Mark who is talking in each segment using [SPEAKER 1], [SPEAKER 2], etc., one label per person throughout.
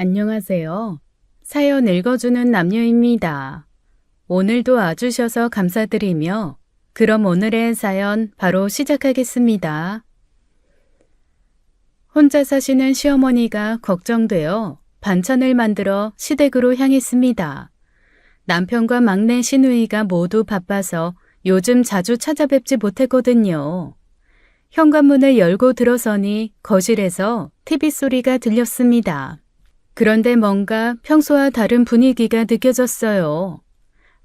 [SPEAKER 1] 안녕하세요. 사연 읽어주는 남녀입니다. 오늘도 와주셔서 감사드리며 그럼 오늘의 사연 바로 시작하겠습니다. 혼자 사시는 시어머니가 걱정되어 반찬을 만들어 시댁으로 향했습니다. 남편과 막내 시누이가 모두 바빠서 요즘 자주 찾아뵙지 못했거든요. 현관문을 열고 들어서니 거실에서 TV 소리가 들렸습니다. 그런데 뭔가 평소와 다른 분위기가 느껴졌어요.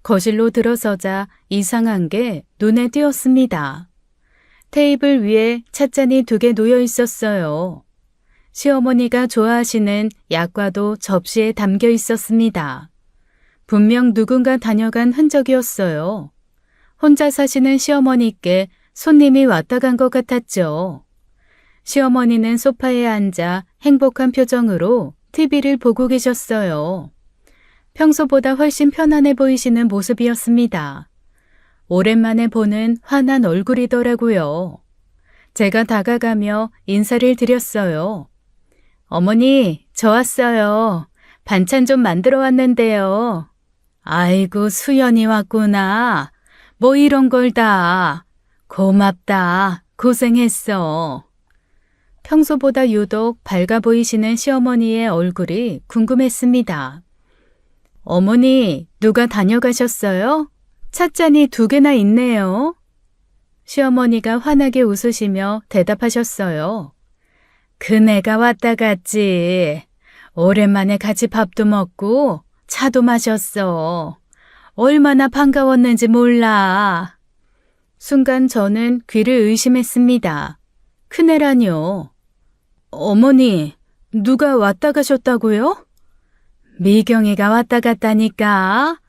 [SPEAKER 1] 거실로 들어서자 이상한 게 눈에 띄었습니다. 테이블 위에 찻잔이 2개 놓여 있었어요. 시어머니가 좋아하시는 약과도 접시에 담겨 있었습니다. 분명 누군가 다녀간 흔적이었어요. 혼자 사시는 시어머니께 손님이 왔다 간 것 같았죠. 시어머니는 소파에 앉아 행복한 표정으로 TV를 보고 계셨어요. 평소보다 훨씬 편안해 보이시는 모습이었습니다. 오랜만에 보는 환한 얼굴이더라고요. 제가 다가가며 인사를 드렸어요. 어머니, 저 왔어요. 반찬 좀 만들어 왔는데요. 아이고, 수연이 왔구나. 뭐 이런 걸 다. 고맙다. 고생했어. 평소보다 유독 밝아 보이시는 시어머니의 얼굴이 궁금했습니다. 어머니, 누가 다녀가셨어요? 찻잔이 2개나 있네요. 시어머니가 환하게 웃으시며 대답하셨어요. 그네가 왔다 갔지. 오랜만에 같이 밥도 먹고 차도 마셨어. 얼마나 반가웠는지 몰라. 순간 저는 귀를 의심했습니다. 큰애라뇨. 어머니, 누가 왔다 가셨다고요? 미경이가 왔다 갔다니까.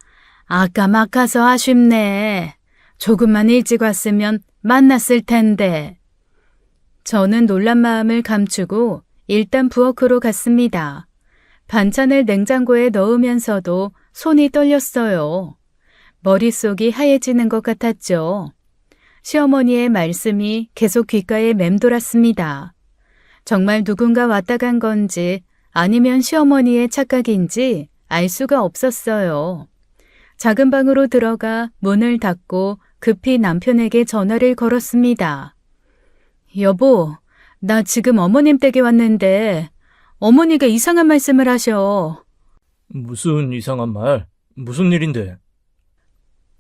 [SPEAKER 1] 아까 막 가서 아쉽네. 조금만 일찍 왔으면 만났을 텐데. 저는 놀란 마음을 감추고 일단 부엌으로 갔습니다. 반찬을 냉장고에 넣으면서도 손이 떨렸어요. 머릿속이 하얘지는 것 같았죠. 시어머니의 말씀이 계속 귓가에 맴돌았습니다. 정말 누군가 왔다 간 건지 아니면 시어머니의 착각인지 알 수가 없었어요. 작은 방으로 들어가 문을 닫고 급히 남편에게 전화를 걸었습니다. 여보, 나 지금 어머님 댁에 왔는데 어머니가 이상한 말씀을 하셔.
[SPEAKER 2] 무슨 이상한 말? 무슨 일인데?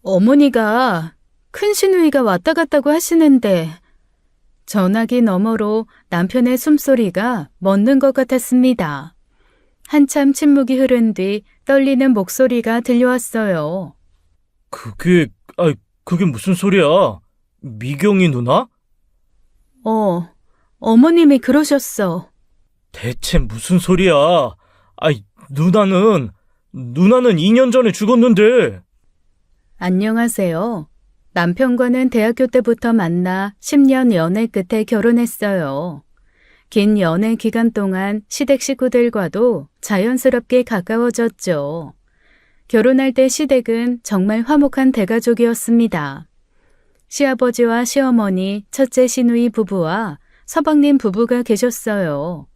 [SPEAKER 1] 어머니가 큰 시누이가 왔다 갔다고 하시는데 전화기 너머로 남편의 숨소리가 멎는 것 같았습니다. 한참 침묵이 흐른 뒤 떨리는 목소리가 들려왔어요.
[SPEAKER 2] 그게 무슨 소리야? 미경이 누나?
[SPEAKER 1] 어머님이 그러셨어.
[SPEAKER 2] 대체 무슨 소리야? 누나는 2년 전에 죽었는데.
[SPEAKER 1] 안녕하세요. 남편과는 대학교 때부터 만나 10년 연애 끝에 결혼했어요. 긴 연애 기간 동안 시댁 식구들과도 자연스럽게 가까워졌죠. 결혼할 때 시댁은 정말 화목한 대가족이었습니다. 시아버지와 시어머니, 첫째 시누이 부부와 서방님 부부가 계셨어요.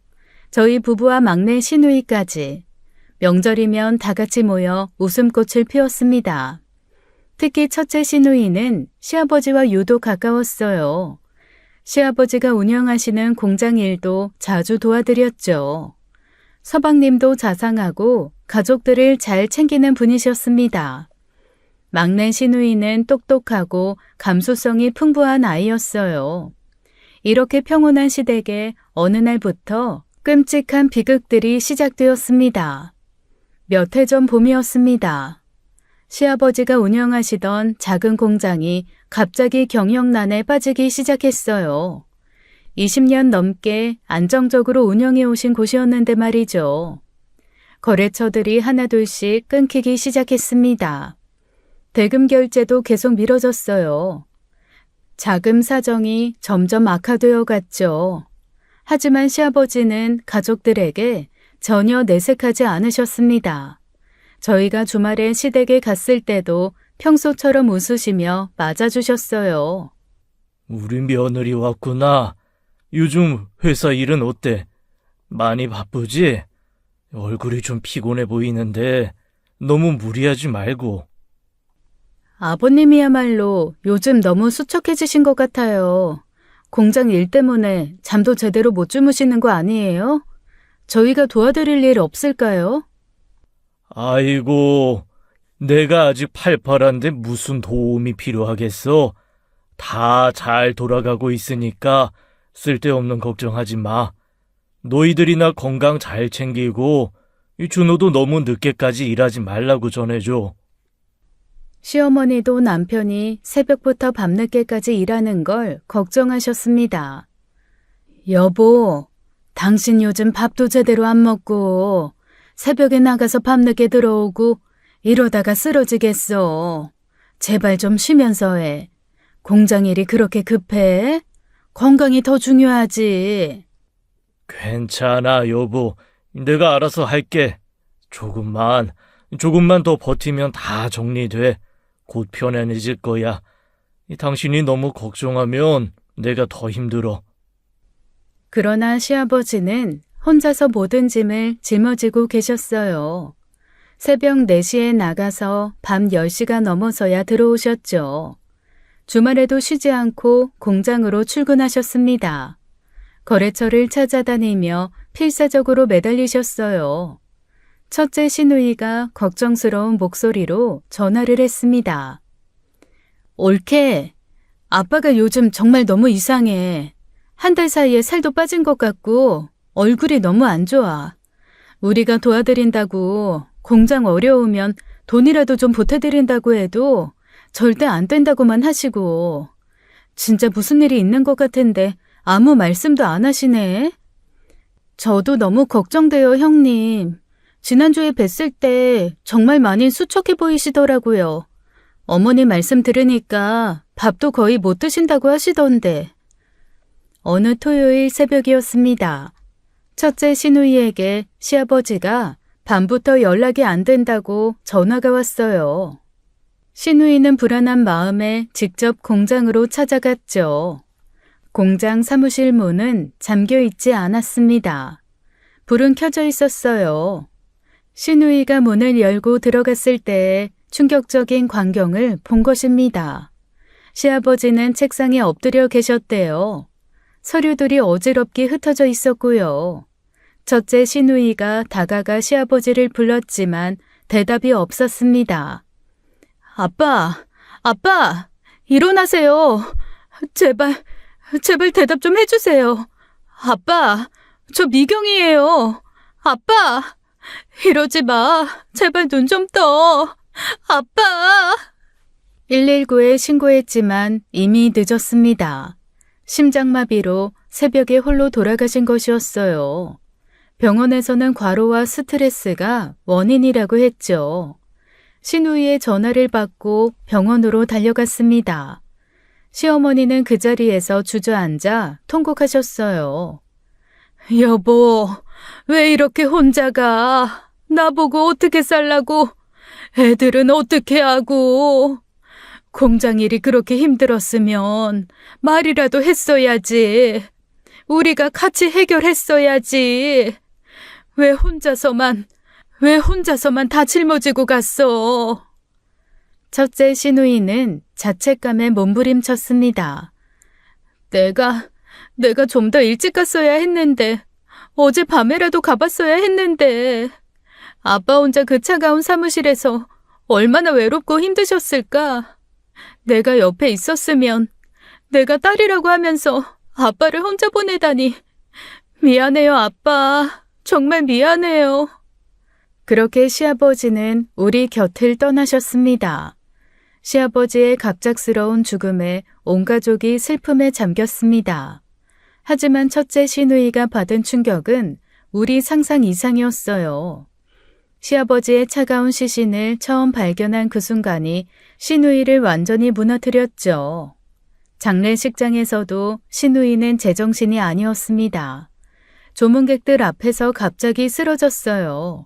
[SPEAKER 1] 저희 부부와 막내 시누이까지. 명절이면 다 같이 모여 웃음꽃을 피웠습니다. 특히 첫째 시누이는 시아버지와 유독 가까웠어요. 시아버지가 운영하시는 공장 일도 자주 도와드렸죠. 서방님도 자상하고 가족들을 잘 챙기는 분이셨습니다. 막내 시누이는 똑똑하고 감수성이 풍부한 아이였어요. 이렇게 평온한 시댁에 어느 날부터 끔찍한 비극들이 시작되었습니다. 몇 해 전 봄이었습니다. 시아버지가 운영하시던 작은 공장이 갑자기 경영난에 빠지기 시작했어요. 20년 넘게 안정적으로 운영해 오신 곳이었는데 말이죠. 거래처들이 하나둘씩 끊기기 시작했습니다. 대금 결제도 계속 미뤄졌어요. 자금 사정이 점점 악화되어 갔죠. 하지만 시아버지는 가족들에게 전혀 내색하지 않으셨습니다. 저희가 주말에 시댁에 갔을 때도 평소처럼 웃으시며 맞아주셨어요.
[SPEAKER 2] 우리 며느리 왔구나. 요즘 회사 일은 어때? 많이 바쁘지? 얼굴이 좀 피곤해 보이는데 너무 무리하지 말고.
[SPEAKER 1] 아버님이야말로 요즘 너무 수척해지신 것 같아요. 공장 일 때문에 잠도 제대로 못 주무시는 거 아니에요? 저희가 도와드릴 일 없을까요?
[SPEAKER 2] 아이고, 내가 아직 팔팔한데 무슨 도움이 필요하겠어? 다 잘 돌아가고 있으니까 쓸데없는 걱정하지 마. 너희들이나 건강 잘 챙기고 이 준호도 너무 늦게까지 일하지 말라고 전해줘.
[SPEAKER 1] 시어머니도 남편이 새벽부터 밤늦게까지 일하는 걸 걱정하셨습니다. 여보, 당신 요즘 밥도 제대로 안 먹고 새벽에 나가서 밤늦게 들어오고 이러다가 쓰러지겠어. 제발 좀 쉬면서 해. 공장 일이 그렇게 급해? 건강이 더 중요하지.
[SPEAKER 2] 괜찮아, 여보. 내가 알아서 할게. 조금만 더 버티면 다 정리돼. 곧 편안해질 거야. 당신이 너무 걱정하면 내가 더 힘들어.
[SPEAKER 1] 그러나 시아버지는 혼자서 모든 짐을 짊어지고 계셨어요. 새벽 4시에 나가서 밤 10시가 넘어서야 들어오셨죠. 주말에도 쉬지 않고 공장으로 출근하셨습니다. 거래처를 찾아다니며 필사적으로 매달리셨어요. 첫째 시누이가 걱정스러운 목소리로 전화를 했습니다. 올케, 아빠가 요즘 정말 너무 이상해. 한 달 사이에 살도 빠진 것 같고 얼굴이 너무 안 좋아. 우리가 도와드린다고 공장 어려우면 돈이라도 좀 보태드린다고 해도 절대 안 된다고만 하시고 진짜 무슨 일이 있는 것 같은데 아무 말씀도 안 하시네. 저도 너무 걱정돼요, 형님. 지난주에 뵀을 때 정말 많이 수척해 보이시더라고요. 어머니 말씀 들으니까 밥도 거의 못 드신다고 하시던데. 어느 토요일 새벽이었습니다. 첫째 시누이에게 시아버지가 밤부터 연락이 안 된다고 전화가 왔어요. 시누이는 불안한 마음에 직접 공장으로 찾아갔죠. 공장 사무실 문은 잠겨 있지 않았습니다. 불은 켜져 있었어요. 시누이가 문을 열고 들어갔을 때 충격적인 광경을 본 것입니다. 시아버지는 책상에 엎드려 계셨대요. 서류들이 어지럽게 흩어져 있었고요. 첫째 시누이가 다가가 시아버지를 불렀지만 대답이 없었습니다. 아빠, 일어나세요. 제발 대답 좀 해주세요. 아빠, 저 미경이에요. 아빠, 이러지 마. 제발 눈 좀 떠. 아빠. 119에 신고했지만 이미 늦었습니다. 심장마비로 새벽에 홀로 돌아가신 것이었어요. 병원에서는 과로와 스트레스가 원인이라고 했죠. 시누이의 전화를 받고 병원으로 달려갔습니다. 시어머니는 그 자리에서 주저앉아 통곡하셨어요. 여보, 왜 이렇게 혼자 가? 나보고 어떻게 살라고? 애들은 어떻게 하고? 공장 일이 그렇게 힘들었으면 말이라도 했어야지. 우리가 같이 해결했어야지. 왜 혼자서만 다 짊어지고 갔어? 첫째 시누이는 자책감에 몸부림쳤습니다. 내가 좀 더 일찍 갔어야 했는데, 어제 밤에라도 가봤어야 했는데, 아빠 혼자 그 차가운 사무실에서 얼마나 외롭고 힘드셨을까? 내가 옆에 있었으면 내가 딸이라고 하면서 아빠를 혼자 보내다니. 미안해요, 아빠. 정말 미안해요. 그렇게 시아버지는 우리 곁을 떠나셨습니다. 시아버지의 갑작스러운 죽음에 온 가족이 슬픔에 잠겼습니다. 하지만 첫째 시누이가 받은 충격은 우리 상상 이상이었어요. 시아버지의 차가운 시신을 처음 발견한 그 순간이 시누이를 완전히 무너뜨렸죠. 장례식장에서도 시누이는 제정신이 아니었습니다. 조문객들 앞에서 갑자기 쓰러졌어요.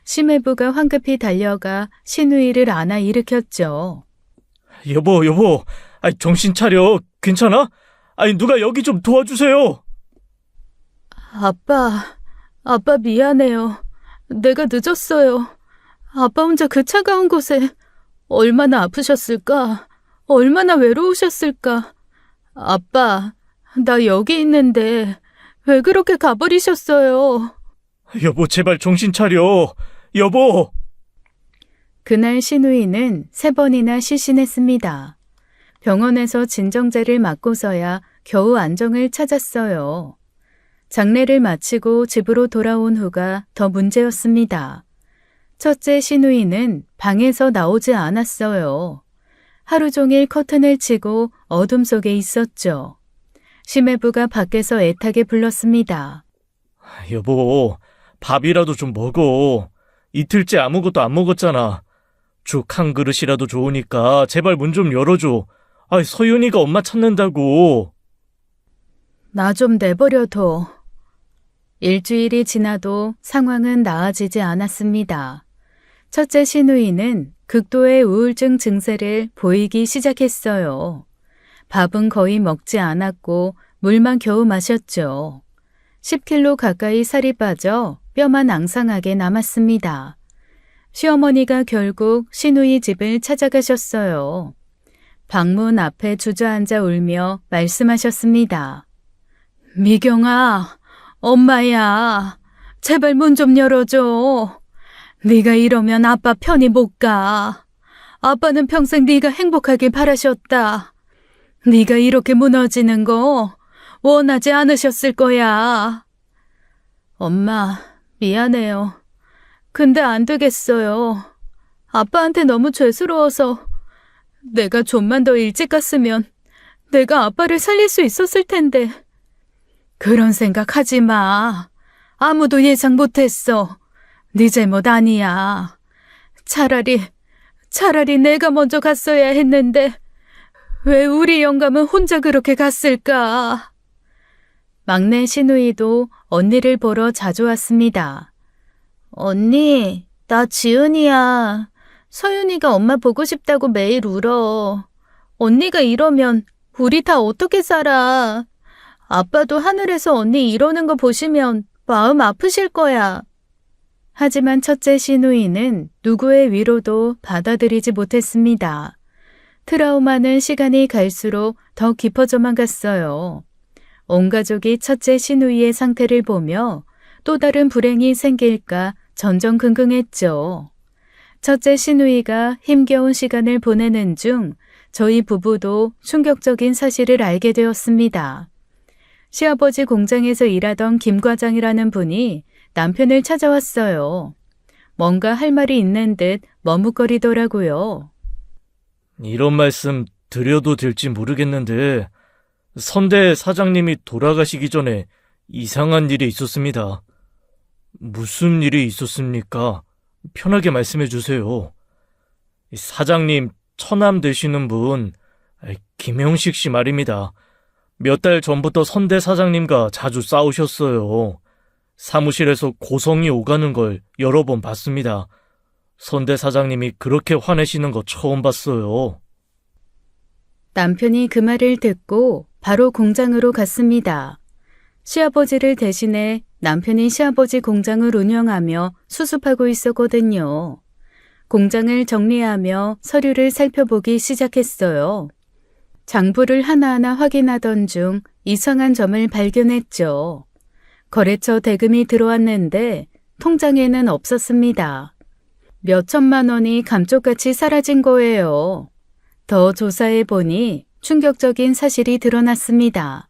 [SPEAKER 1] 심해부가 황급히 달려가 시누이를 안아 일으켰죠.
[SPEAKER 2] 여보, 정신 차려. 괜찮아? 누가 여기 좀 도와주세요.
[SPEAKER 1] 아빠 미안해요. 내가 늦었어요. 아빠 혼자 그 차가운 곳에 얼마나 아프셨을까? 얼마나 외로우셨을까? 아빠, 나 여기 있는데 왜 그렇게 가버리셨어요?
[SPEAKER 2] 여보, 제발 정신 차려. 여보!
[SPEAKER 1] 그날 신우이는 3번이나 시신했습니다. 병원에서 진정제를 맞고서야 겨우 안정을 찾았어요. 장례를 마치고 집으로 돌아온 후가 더 문제였습니다. 첫째 신우이는 방에서 나오지 않았어요. 하루 종일 커튼을 치고 어둠 속에 있었죠. 심해부가 밖에서 애타게 불렀습니다.
[SPEAKER 2] 여보, 밥이라도 좀 먹어. 이틀째 아무것도 안 먹었잖아. 죽 한 그릇이라도 좋으니까 제발 문 좀 열어줘. 서윤이가 엄마 찾는다고.
[SPEAKER 1] 나 좀 내버려둬. 일주일이 지나도 상황은 나아지지 않았습니다. 첫째 신우이는 극도의 우울증 증세를 보이기 시작했어요. 밥은 거의 먹지 않았고 물만 겨우 마셨죠. 10kg 가까이 살이 빠져 뼈만 앙상하게 남았습니다. 시어머니가 결국 신우이 집을 찾아가셨어요. 방문 앞에 주저앉아 울며 말씀하셨습니다. 미경아, 엄마야, 제발 문 좀 열어줘. 네가 이러면 아빠 편히 못 가. 아빠는 평생 네가 행복하길 바라셨다. 네가 이렇게 무너지는 거 원하지 않으셨을 거야. 엄마, 미안해요. 근데 안 되겠어요. 아빠한테 너무 죄스러워서 내가 좀만 더 일찍 갔으면 내가 아빠를 살릴 수 있었을 텐데. 그런 생각 하지 마. 아무도 예상 못했어. 네 잘못 아니야. 차라리 내가 먼저 갔어야 했는데 왜 우리 영감은 혼자 그렇게 갔을까? 막내 신우이도 언니를 보러 자주 왔습니다. 언니, 나 지은이야. 서윤이가 엄마 보고 싶다고 매일 울어. 언니가 이러면 우리 다 어떻게 살아? 아빠도 하늘에서 언니 이러는 거 보시면 마음 아프실 거야. 하지만 첫째 신우이는 누구의 위로도 받아들이지 못했습니다. 트라우마는 시간이 갈수록 더 깊어져만 갔어요. 온 가족이 첫째 신우이의 상태를 보며 또 다른 불행이 생길까 전전긍긍했죠. 첫째 신우이가 힘겨운 시간을 보내는 중 저희 부부도 충격적인 사실을 알게 되었습니다. 시아버지 공장에서 일하던 김 과장이라는 분이 남편을 찾아왔어요. 뭔가 할 말이 있는 듯 머뭇거리더라고요.
[SPEAKER 2] 이런 말씀 드려도 될지 모르겠는데 선대 사장님이 돌아가시기 전에 이상한 일이 있었습니다. 무슨 일이 있었습니까? 편하게 말씀해 주세요. 사장님 처남 되시는 분 김형식 씨 말입니다. 몇 달 전부터 선대 사장님과 자주 싸우셨어요. 사무실에서 고성이 오가는 걸 여러 번 봤습니다. 선대 사장님이 그렇게 화내시는 거 처음 봤어요.
[SPEAKER 1] 남편이 그 말을 듣고 바로 공장으로 갔습니다. 시아버지를 대신해 남편이 시아버지 공장을 운영하며 수습하고 있었거든요. 공장을 정리하며 서류를 살펴보기 시작했어요. 장부를 하나하나 확인하던 중 이상한 점을 발견했죠. 거래처 대금이 들어왔는데 통장에는 없었습니다. 몇 천만 원이 감쪽같이 사라진 거예요. 더 조사해 보니 충격적인 사실이 드러났습니다.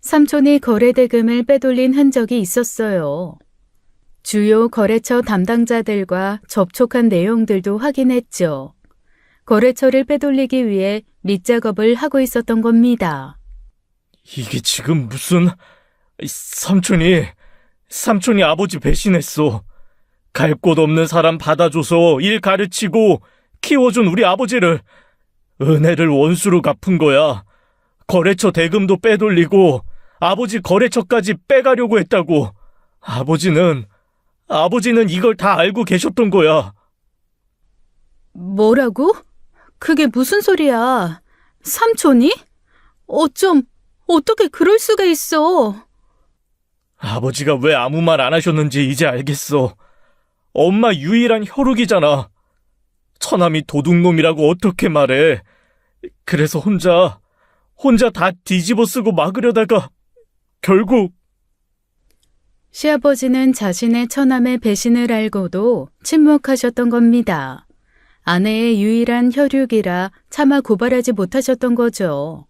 [SPEAKER 1] 삼촌이 거래 대금을 빼돌린 흔적이 있었어요. 주요 거래처 담당자들과 접촉한 내용들도 확인했죠. 거래처를 빼돌리기 위해 밑작업을 하고 있었던 겁니다.
[SPEAKER 2] 이게 지금 무슨... 삼촌이 아버지 배신했어. 갈 곳 없는 사람 받아줘서 일 가르치고 키워준 우리 아버지를 은혜를 원수로 갚은 거야. 거래처 대금도 빼돌리고 아버지 거래처까지 빼가려고 했다고. 아버지는 이걸 다 알고 계셨던 거야.
[SPEAKER 1] 뭐라고? 그게 무슨 소리야? 삼촌이? 어떻게 그럴 수가 있어?
[SPEAKER 2] 아버지가 왜 아무 말 안 하셨는지 이제 알겠어. 엄마 유일한 혈육이잖아. 처남이 도둑놈이라고 어떻게 말해. 그래서 혼자 다 뒤집어 쓰고 막으려다가 결국.
[SPEAKER 1] 시아버지는 자신의 처남의 배신을 알고도 침묵하셨던 겁니다. 아내의 유일한 혈육이라 차마 고발하지 못하셨던 거죠.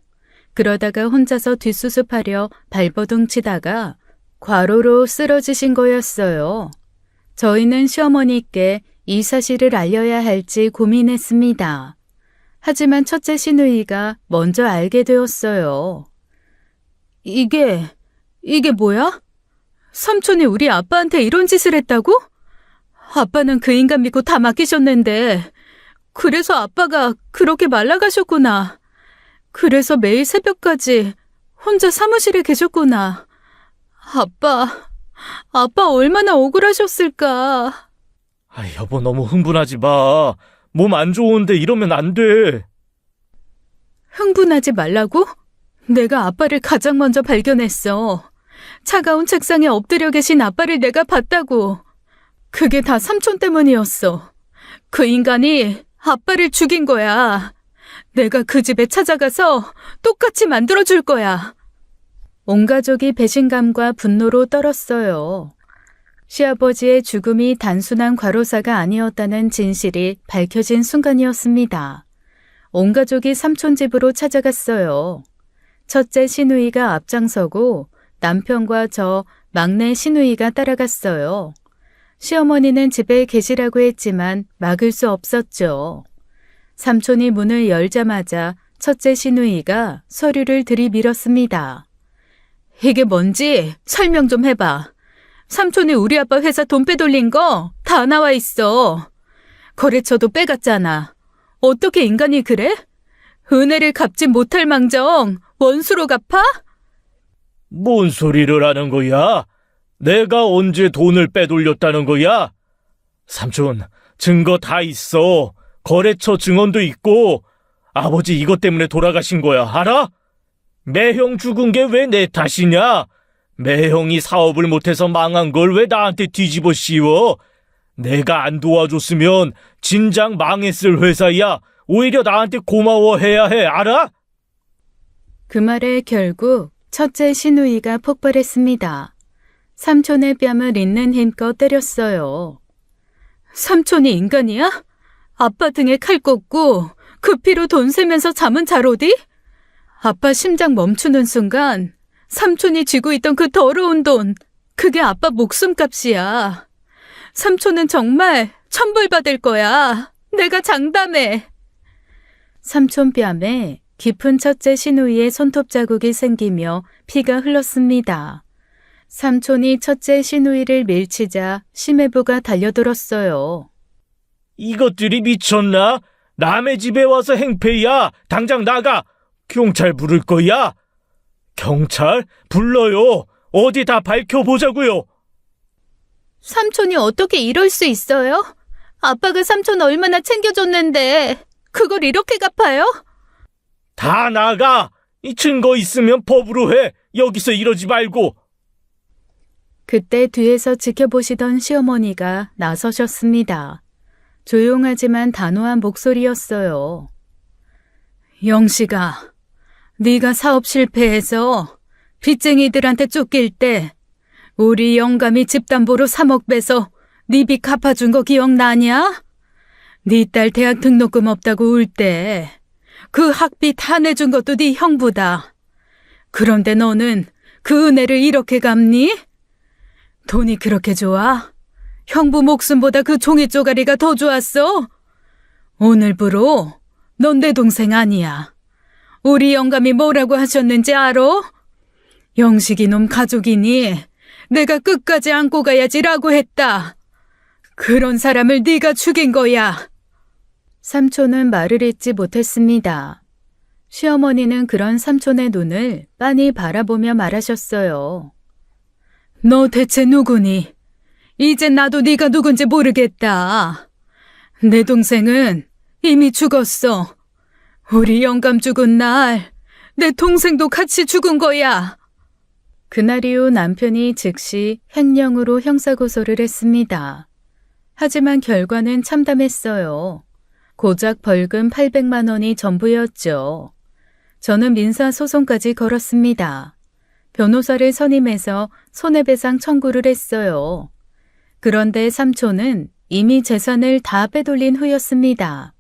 [SPEAKER 1] 그러다가 혼자서 뒷수습하려 발버둥 치다가 과로로 쓰러지신 거였어요. 저희는 시어머니께 이 사실을 알려야 할지 고민했습니다. 하지만 첫째 시누이가 먼저 알게 되었어요. 이게 뭐야? 삼촌이 우리 아빠한테 이런 짓을 했다고? 아빠는 그 인간 믿고 다 맡기셨는데 그래서 아빠가 그렇게 말라가셨구나. 그래서 매일 새벽까지 혼자 사무실에 계셨구나. 아빠 얼마나 억울하셨을까.
[SPEAKER 2] 여보, 너무 흥분하지 마. 몸 안 좋은데 이러면 안 돼.
[SPEAKER 1] 흥분하지 말라고? 내가 아빠를 가장 먼저 발견했어. 차가운 책상에 엎드려 계신 아빠를 내가 봤다고. 그게 다 삼촌 때문이었어. 그 인간이 아빠를 죽인 거야. 내가 그 집에 찾아가서 똑같이 만들어줄 거야. 온 가족이 배신감과 분노로 떨었어요. 시아버지의 죽음이 단순한 과로사가 아니었다는 진실이 밝혀진 순간이었습니다. 온 가족이 삼촌 집으로 찾아갔어요. 첫째 시누이가 앞장서고 남편과 저 막내 시누이가 따라갔어요. 시어머니는 집에 계시라고 했지만 막을 수 없었죠. 삼촌이 문을 열자마자 첫째 시누이가 서류를 들이밀었습니다. 이게 뭔지 설명 좀 해봐. 삼촌이 우리 아빠 회사 돈 빼돌린 거 다 나와 있어. 거래처도 빼갔잖아. 어떻게 인간이 그래? 은혜를 갚지 못할 망정 원수로 갚아?
[SPEAKER 2] 뭔 소리를 하는 거야? 내가 언제 돈을 빼돌렸다는 거야? 삼촌, 증거 다 있어. 거래처 증언도 있고. 아버지 이것 때문에 돌아가신 거야, 알아? 매형 죽은 게 왜 내 탓이냐? 매형이 사업을 못해서 망한 걸 왜 나한테 뒤집어 씌워? 내가 안 도와줬으면 진작 망했을 회사야. 오히려 나한테 고마워해야 해, 알아?
[SPEAKER 1] 그 말에 결국 첫째 시누이가 폭발했습니다. 삼촌의 뺨을 있는 힘껏 때렸어요. 삼촌이 인간이야? 아빠 등에 칼 꽂고 그 피로 돈 세면서 잠은 잘 오디? 아빠 심장 멈추는 순간 삼촌이 쥐고 있던 그 더러운 돈, 그게 아빠 목숨값이야. 삼촌은 정말 천벌받을 거야. 내가 장담해. 삼촌 뺨에 깊은 첫째 시누이의 손톱 자국이 생기며 피가 흘렀습니다. 삼촌이 첫째 시누이를 밀치자 심해부가 달려들었어요.
[SPEAKER 2] 이것들이 미쳤나? 남의 집에 와서 행패야. 당장 나가. 경찰 부를 거야. 경찰? 불러요. 어디 다 밝혀보자고요.
[SPEAKER 1] 삼촌이 어떻게 이럴 수 있어요? 아빠가 삼촌 얼마나 챙겨줬는데 그걸 이렇게 갚아요?
[SPEAKER 2] 다 나가. 이 증거 있으면 법으로 해. 여기서 이러지 말고.
[SPEAKER 1] 그때 뒤에서 지켜보시던 시어머니가 나서셨습니다. 조용하지만 단호한 목소리였어요. 영식아, 네가 사업 실패해서 빚쟁이들한테 쫓길 때 우리 영감이 집담보로 3억 빼서 네 빚 갚아준 거 기억나냐? 네 딸 대학 등록금 없다고 울 때 그 학비 다 내준 것도 네 형부다. 그런데 너는 그 은혜를 이렇게 갚니? 돈이 그렇게 좋아? 형부 목숨보다 그 종이 쪼가리가 더 좋았어? 오늘부로 넌 내 동생 아니야. 우리 영감이 뭐라고 하셨는지 알아? 영식이 놈 가족이니 내가 끝까지 안고 가야지라고 했다. 그런 사람을 네가 죽인 거야. 삼촌은 말을 잇지 못했습니다. 시어머니는 그런 삼촌의 눈을 빤히 바라보며 말하셨어요. 너 대체 누구니? 이제 나도 네가 누군지 모르겠다. 내 동생은 이미 죽었어. 우리 영감 죽은 날 내 동생도 같이 죽은 거야. 그날 이후 남편이 즉시 횡령으로 형사고소를 했습니다. 하지만 결과는 참담했어요. 고작 벌금 800만 원이 전부였죠. 저는 민사소송까지 걸었습니다. 변호사를 선임해서 손해배상 청구를 했어요. 그런데 삼촌은 이미 재산을 다 빼돌린 후였습니다.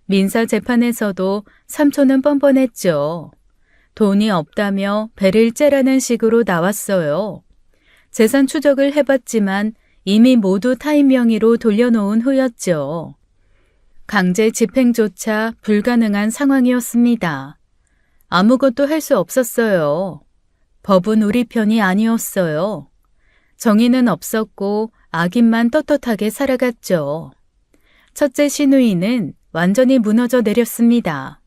[SPEAKER 1] 민사재판에서도 삼촌은 뻔뻔했죠. 돈이 없다며 배를 째라는 식으로 나왔어요. 재산 추적을 해봤지만 이미 모두 타인 명의로 돌려놓은 후였죠. 강제 집행조차 불가능한 상황이었습니다. 아무것도 할 수 없었어요. 법은 우리 편이 아니었어요. 정의는 없었고 악인만 떳떳하게 살아갔죠. 첫째 시누이는 완전히 무너져 내렸습니다.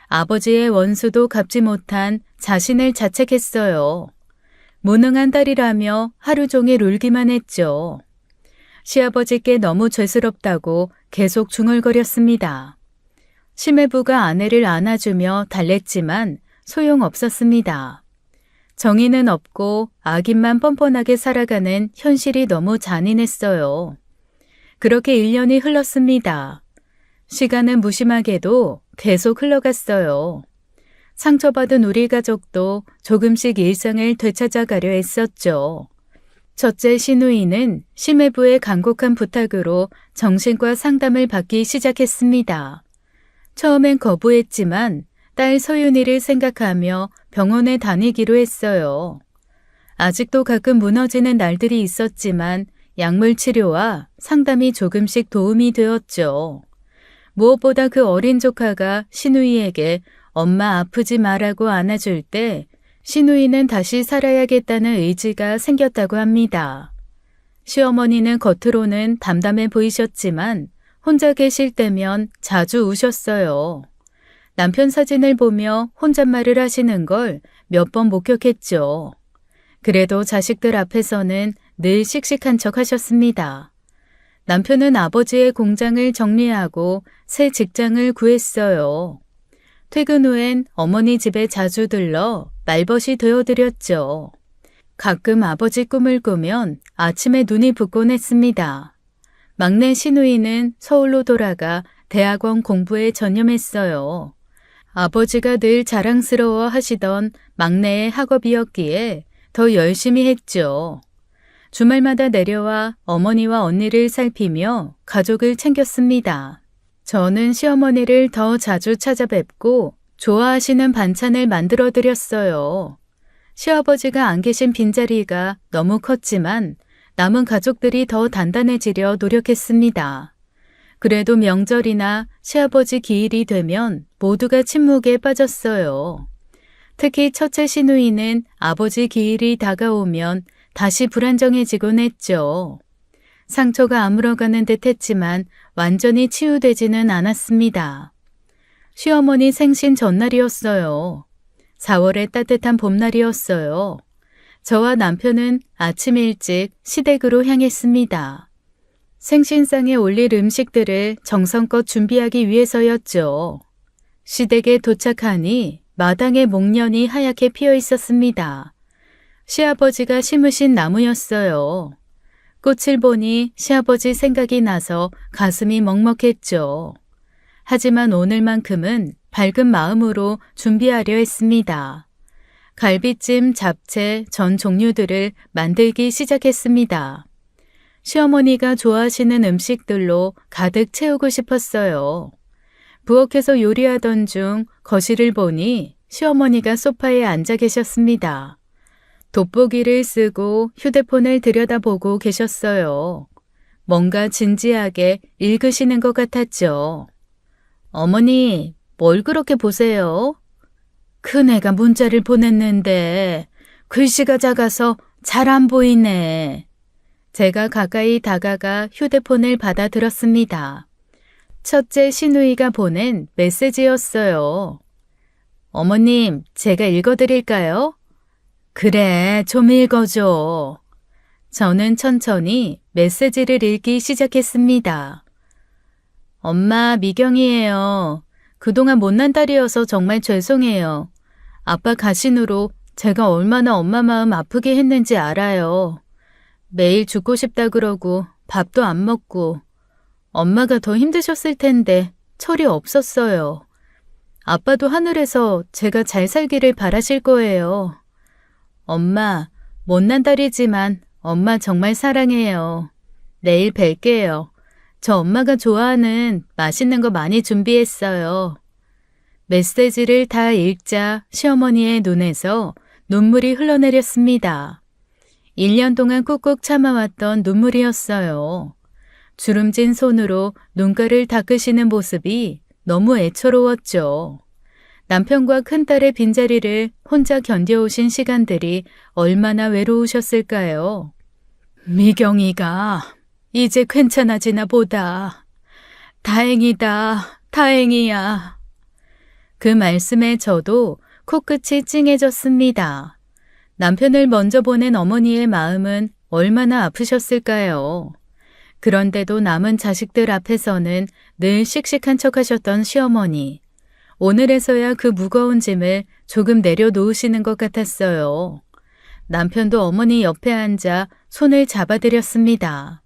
[SPEAKER 1] 아버지의 원수도 갚지 못한 자신을 자책했어요. 무능한 딸이라며 하루 종일 울기만 했죠. 시아버지께 너무 죄스럽다고 계속 중얼거렸습니다. 시매부가 아내를 안아주며 달랬지만 소용없었습니다. 정의는 없고 악인만 뻔뻔하게 살아가는 현실이 너무 잔인했어요. 그렇게 1년이 흘렀습니다. 시간은 무심하게도 계속 흘러갔어요. 상처받은 우리 가족도 조금씩 일상을 되찾아가려 했었죠. 첫째 시누이는 심해부의 간곡한 부탁으로 정신과 상담을 받기 시작했습니다. 처음엔 거부했지만 딸 서윤이를 생각하며 병원에 다니기로 했어요. 아직도 가끔 무너지는 날들이 있었지만 약물 치료와 상담이 조금씩 도움이 되었죠. 무엇보다 그 어린 조카가 시누이에게 엄마 아프지 마라고 안아줄 때 시누이는 다시 살아야겠다는 의지가 생겼다고 합니다. 시어머니는 겉으로는 담담해 보이셨지만 혼자 계실 때면 자주 우셨어요. 남편 사진을 보며 혼잣말을 하시는 걸 몇 번 목격했죠. 그래도 자식들 앞에서는 늘 씩씩한 척 하셨습니다. 남편은 아버지의 공장을 정리하고 새 직장을 구했어요. 퇴근 후엔 어머니 집에 자주 들러 말벗이 되어드렸죠. 가끔 아버지 꿈을 꾸면 아침에 눈이 붓곤 했습니다. 막내 시누이는 서울로 돌아가 대학원 공부에 전념했어요. 아버지가 늘 자랑스러워 하시던 막내의 학업이었기에 더 열심히 했죠. 주말마다 내려와 어머니와 언니를 살피며 가족을 챙겼습니다. 저는 시어머니를 더 자주 찾아뵙고 좋아하시는 반찬을 만들어 드렸어요. 시아버지가 안 계신 빈자리가 너무 컸지만 남은 가족들이 더 단단해지려 노력했습니다. 그래도 명절이나 시아버지 기일이 되면 모두가 침묵에 빠졌어요. 특히 첫째 시누이는 아버지 기일이 다가오면 다시 불안정해지곤 했죠. 상처가 아물어가는 듯 했지만 완전히 치유되지는 않았습니다. 시어머니 생신 전날이었어요. 4월의 따뜻한 봄날이었어요. 저와 남편은 아침 일찍 시댁으로 향했습니다. 생신상에 올릴 음식들을 정성껏 준비하기 위해서였죠. 시댁에 도착하니 마당에 목련이 하얗게 피어 있었습니다. 시아버지가 심으신 나무였어요. 꽃을 보니 시아버지 생각이 나서 가슴이 먹먹했죠. 하지만 오늘만큼은 밝은 마음으로 준비하려 했습니다. 갈비찜, 잡채, 전 종류들을 만들기 시작했습니다. 시어머니가 좋아하시는 음식들로 가득 채우고 싶었어요. 부엌에서 요리하던 중 거실을 보니 시어머니가 소파에 앉아 계셨습니다. 돋보기를 쓰고 휴대폰을 들여다보고 계셨어요. 뭔가 진지하게 읽으시는 것 같았죠. 어머니, 뭘 그렇게 보세요? 큰애가 문자를 보냈는데 글씨가 작아서 잘 안 보이네. 제가 가까이 다가가 휴대폰을 받아 들었습니다. 첫째 시누이가 보낸 메시지였어요. 어머님, 제가 읽어드릴까요? 그래, 좀 읽어줘. 저는 천천히 메시지를 읽기 시작했습니다. 엄마, 미경이에요. 그동안 못난 딸이어서 정말 죄송해요. 아빠 가신으로 제가 얼마나 엄마 마음 아프게 했는지 알아요. 매일 죽고 싶다 그러고 밥도 안 먹고 엄마가 더 힘드셨을 텐데 철이 없었어요. 아빠도 하늘에서 제가 잘 살기를 바라실 거예요. 엄마, 못난 딸이지만 엄마 정말 사랑해요. 내일 뵐게요. 저 엄마가 좋아하는 맛있는 거 많이 준비했어요. 메시지를 다 읽자 시어머니의 눈에서 눈물이 흘러내렸습니다. 1년 동안 꾹꾹 참아왔던 눈물이었어요. 주름진 손으로 눈가를 닦으시는 모습이 너무 애처로웠죠. 남편과 큰딸의 빈자리를 혼자 견뎌오신 시간들이 얼마나 외로우셨을까요? 미경이가 이제 괜찮아지나 보다. 다행이다, 다행이야. 그 말씀에 저도 코끝이 찡해졌습니다. 남편을 먼저 보낸 어머니의 마음은 얼마나 아프셨을까요? 그런데도 남은 자식들 앞에서는 늘 씩씩한 척하셨던 시어머니. 오늘에서야 그 무거운 짐을 조금 내려놓으시는 것 같았어요. 남편도 어머니 옆에 앉아 손을 잡아드렸습니다.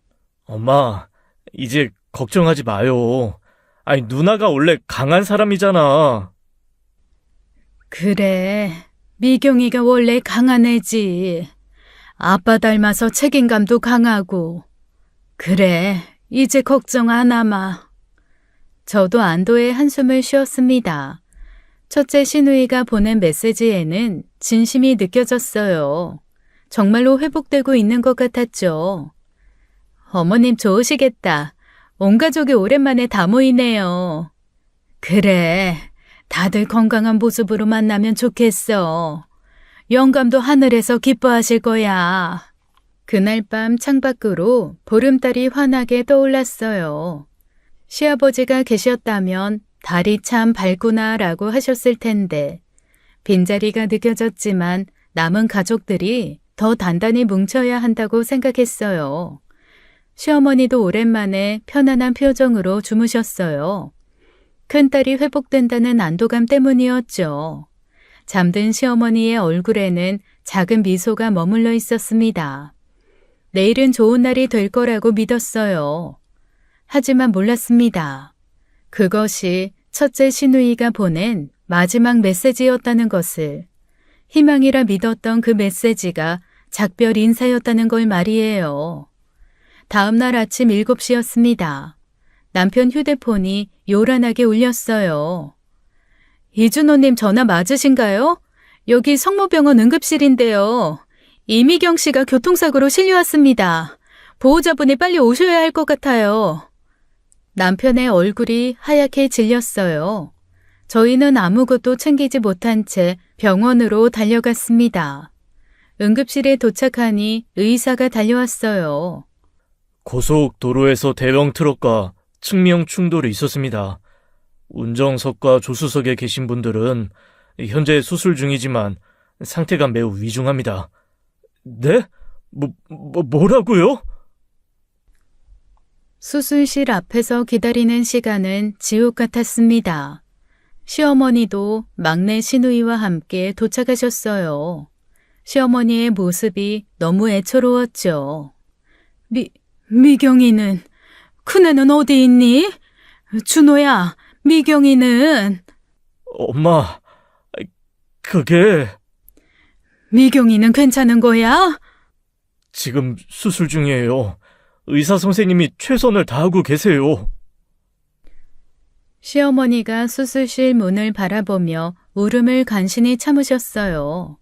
[SPEAKER 2] 엄마, 이제 걱정하지 마요. 아니, 누나가 원래 강한 사람이잖아.
[SPEAKER 1] 그래, 미경이가 원래 강한 애지. 아빠 닮아서 책임감도 강하고. 그래, 이제 걱정 안 하마. 저도 안도의 한숨을 쉬었습니다. 첫째 시누이가 보낸 메시지에는 진심이 느껴졌어요. 정말로 회복되고 있는 것 같았죠. 어머님 좋으시겠다. 온 가족이 오랜만에 다 모이네요. 그래, 다들 건강한 모습으로 만나면 좋겠어. 영감도 하늘에서 기뻐하실 거야. 그날 밤 창밖으로 보름달이 환하게 떠올랐어요. 시아버지가 계셨다면 달이 참 밝구나 라고 하셨을 텐데 빈자리가 느껴졌지만 남은 가족들이 더 단단히 뭉쳐야 한다고 생각했어요. 시어머니도 오랜만에 편안한 표정으로 주무셨어요. 큰딸이 회복된다는 안도감 때문이었죠. 잠든 시어머니의 얼굴에는 작은 미소가 머물러 있었습니다. 내일은 좋은 날이 될 거라고 믿었어요. 하지만 몰랐습니다. 그것이 첫째 시누이가 보낸 마지막 메시지였다는 것을. 희망이라 믿었던 그 메시지가 작별 인사였다는 걸 말이에요. 다음 날 아침 7시였습니다. 남편 휴대폰이 요란하게 울렸어요. 이준호님 전화 맞으신가요? 여기 성모병원 응급실인데요. 이미경 씨가 교통사고로 실려왔습니다. 보호자분이 빨리 오셔야 할 것 같아요. 남편의 얼굴이 하얗게 질렸어요. 저희는 아무것도 챙기지 못한 채 병원으로 달려갔습니다. 응급실에 도착하니 의사가 달려왔어요.
[SPEAKER 2] 고속도로에서 대형 트럭과 측면 충돌이 있었습니다. 운전석과 조수석에 계신 분들은 현재 수술 중이지만 상태가 매우 위중합니다. 네? 뭐라고요?
[SPEAKER 1] 수술실 앞에서 기다리는 시간은 지옥 같았습니다. 시어머니도 막내 시누이와 함께 도착하셨어요. 시어머니의 모습이 너무 애처로웠죠. 미경이는? 큰애는 어디 있니? 준호야, 미경이는?
[SPEAKER 2] 엄마, 그게...
[SPEAKER 1] 미경이는 괜찮은 거야?
[SPEAKER 2] 지금 수술 중이에요. 의사 선생님이 최선을 다하고 계세요.
[SPEAKER 1] 시어머니가 수술실 문을 바라보며 울음을 간신히 참으셨어요.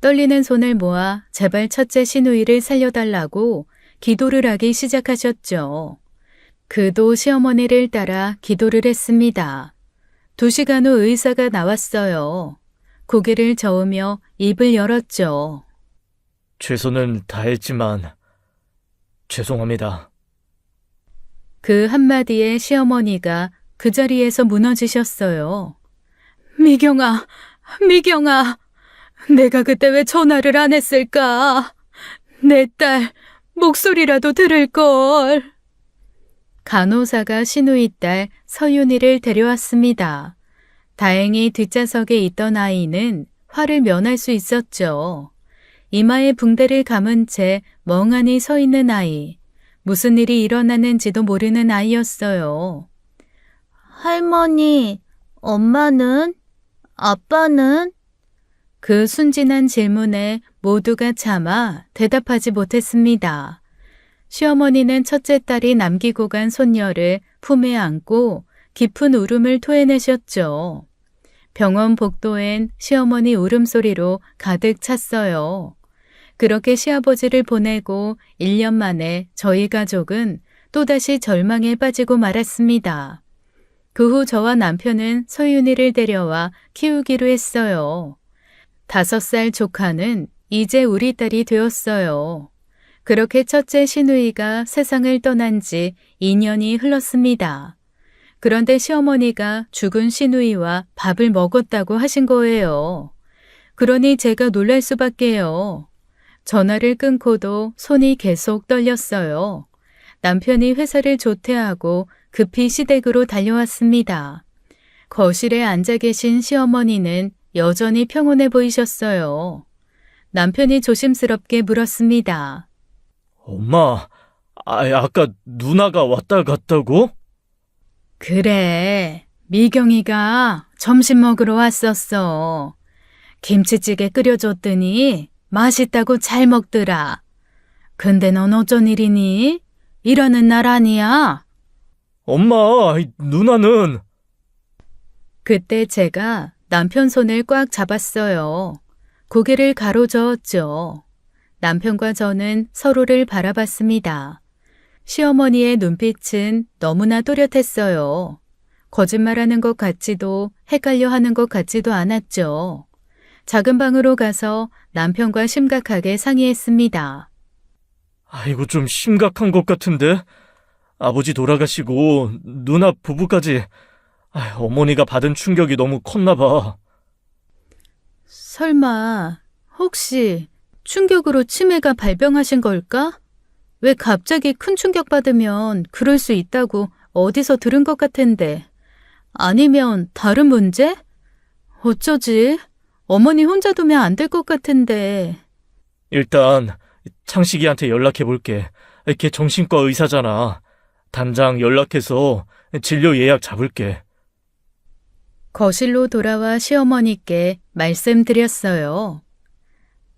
[SPEAKER 1] 떨리는 손을 모아 제발 첫째 시누이를 살려달라고 기도를 하기 시작하셨죠. 그도 시어머니를 따라 기도를 했습니다. 2시간 후 의사가 나왔어요. 고개를 저으며 입을 열었죠.
[SPEAKER 2] 최선을 다했지만 죄송합니다.
[SPEAKER 1] 그 한마디에 시어머니가 그 자리에서 무너지셨어요. 미경아, 미경아, 내가 그때 왜 전화를 안 했을까? 내 딸 목소리라도 들을걸. 간호사가 시누이 딸 서윤이를 데려왔습니다. 다행히 뒷좌석에 있던 아이는 화를 면할 수 있었죠. 이마에 붕대를 감은 채 멍하니 서 있는 아이. 무슨 일이 일어났는지도 모르는 아이였어요. 할머니, 엄마는? 아빠는? 그 순진한 질문에 모두가 차마 대답하지 못했습니다. 시어머니는 첫째 딸이 남기고 간 손녀를 품에 안고 깊은 울음을 토해내셨죠. 병원 복도엔 시어머니 울음소리로 가득 찼어요. 그렇게 시아버지를 보내고 1년 만에 저희 가족은 또다시 절망에 빠지고 말았습니다. 그 후 저와 남편은 서윤이를 데려와 키우기로 했어요. 5살 조카는 이제 우리 딸이 되었어요. 그렇게 첫째 시누이가 세상을 떠난 지 2년이 흘렀습니다. 그런데 시어머니가 죽은 시누이와 밥을 먹었다고 하신 거예요. 그러니 제가 놀랄 수밖에요. 전화를 끊고도 손이 계속 떨렸어요. 남편이 회사를 조퇴하고 급히 시댁으로 달려왔습니다. 거실에 앉아 계신 시어머니는 여전히 평온해 보이셨어요. 남편이 조심스럽게 물었습니다.
[SPEAKER 2] 엄마, 아까 누나가 왔다 갔다고?
[SPEAKER 1] 그래, 미경이가 점심 먹으러 왔었어. 김치찌개 끓여줬더니 맛있다고 잘 먹더라. 근데 넌 어쩐 일이니? 이러는 날 아니야?
[SPEAKER 2] 엄마, 누나는...
[SPEAKER 1] 그때 제가 남편 손을 꽉 잡았어요. 고개를 가로저었죠. 남편과 저는 서로를 바라봤습니다. 시어머니의 눈빛은 너무나 또렷했어요. 거짓말하는 것 같지도 헷갈려 하는 것 같지도 않았죠. 작은 방으로 가서 남편과 심각하게 상의했습니다.
[SPEAKER 2] 아이고, 좀 심각한 것 같은데? 아버지 돌아가시고 누나 부부까지... 어머니가 받은 충격이 너무 컸나 봐.
[SPEAKER 1] 설마 혹시 충격으로 치매가 발병하신 걸까? 왜 갑자기 큰 충격받으면 그럴 수 있다고 어디서 들은 것 같은데. 아니면 다른 문제? 어쩌지? 어머니 혼자 두면 안 될 것 같은데.
[SPEAKER 2] 일단 창식이한테 연락해볼게. 걔 정신과 의사잖아. 당장 연락해서 진료 예약 잡을게.
[SPEAKER 1] 거실로 돌아와 시어머니께 말씀드렸어요.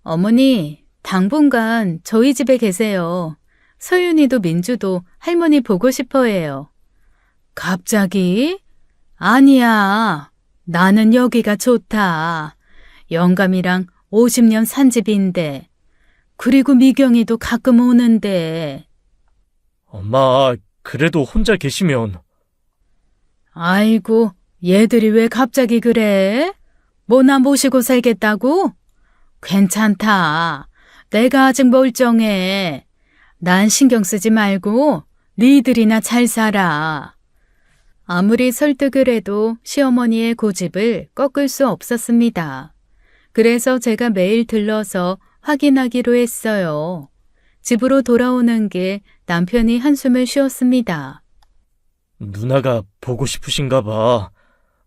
[SPEAKER 1] 어머니, 당분간 저희 집에 계세요. 서윤이도 민주도 할머니 보고 싶어 해요. 갑자기? 아니야. 나는 여기가 좋다. 영감이랑 50년 산 집인데. 그리고 미경이도 가끔 오는데.
[SPEAKER 2] 엄마, 그래도 혼자 계시면...
[SPEAKER 1] 아이고, 얘들이 왜 갑자기 그래? 뭐 나 모시고 살겠다고? 괜찮다. 내가 아직 멀쩡해. 난 신경 쓰지 말고 니들이나 잘 살아. 아무리 설득을 해도 시어머니의 고집을 꺾을 수 없었습니다. 그래서 제가 매일 들러서 확인하기로 했어요. 집으로 돌아오는 길 남편이 한숨을 쉬었습니다.
[SPEAKER 2] 누나가 보고 싶으신가 봐.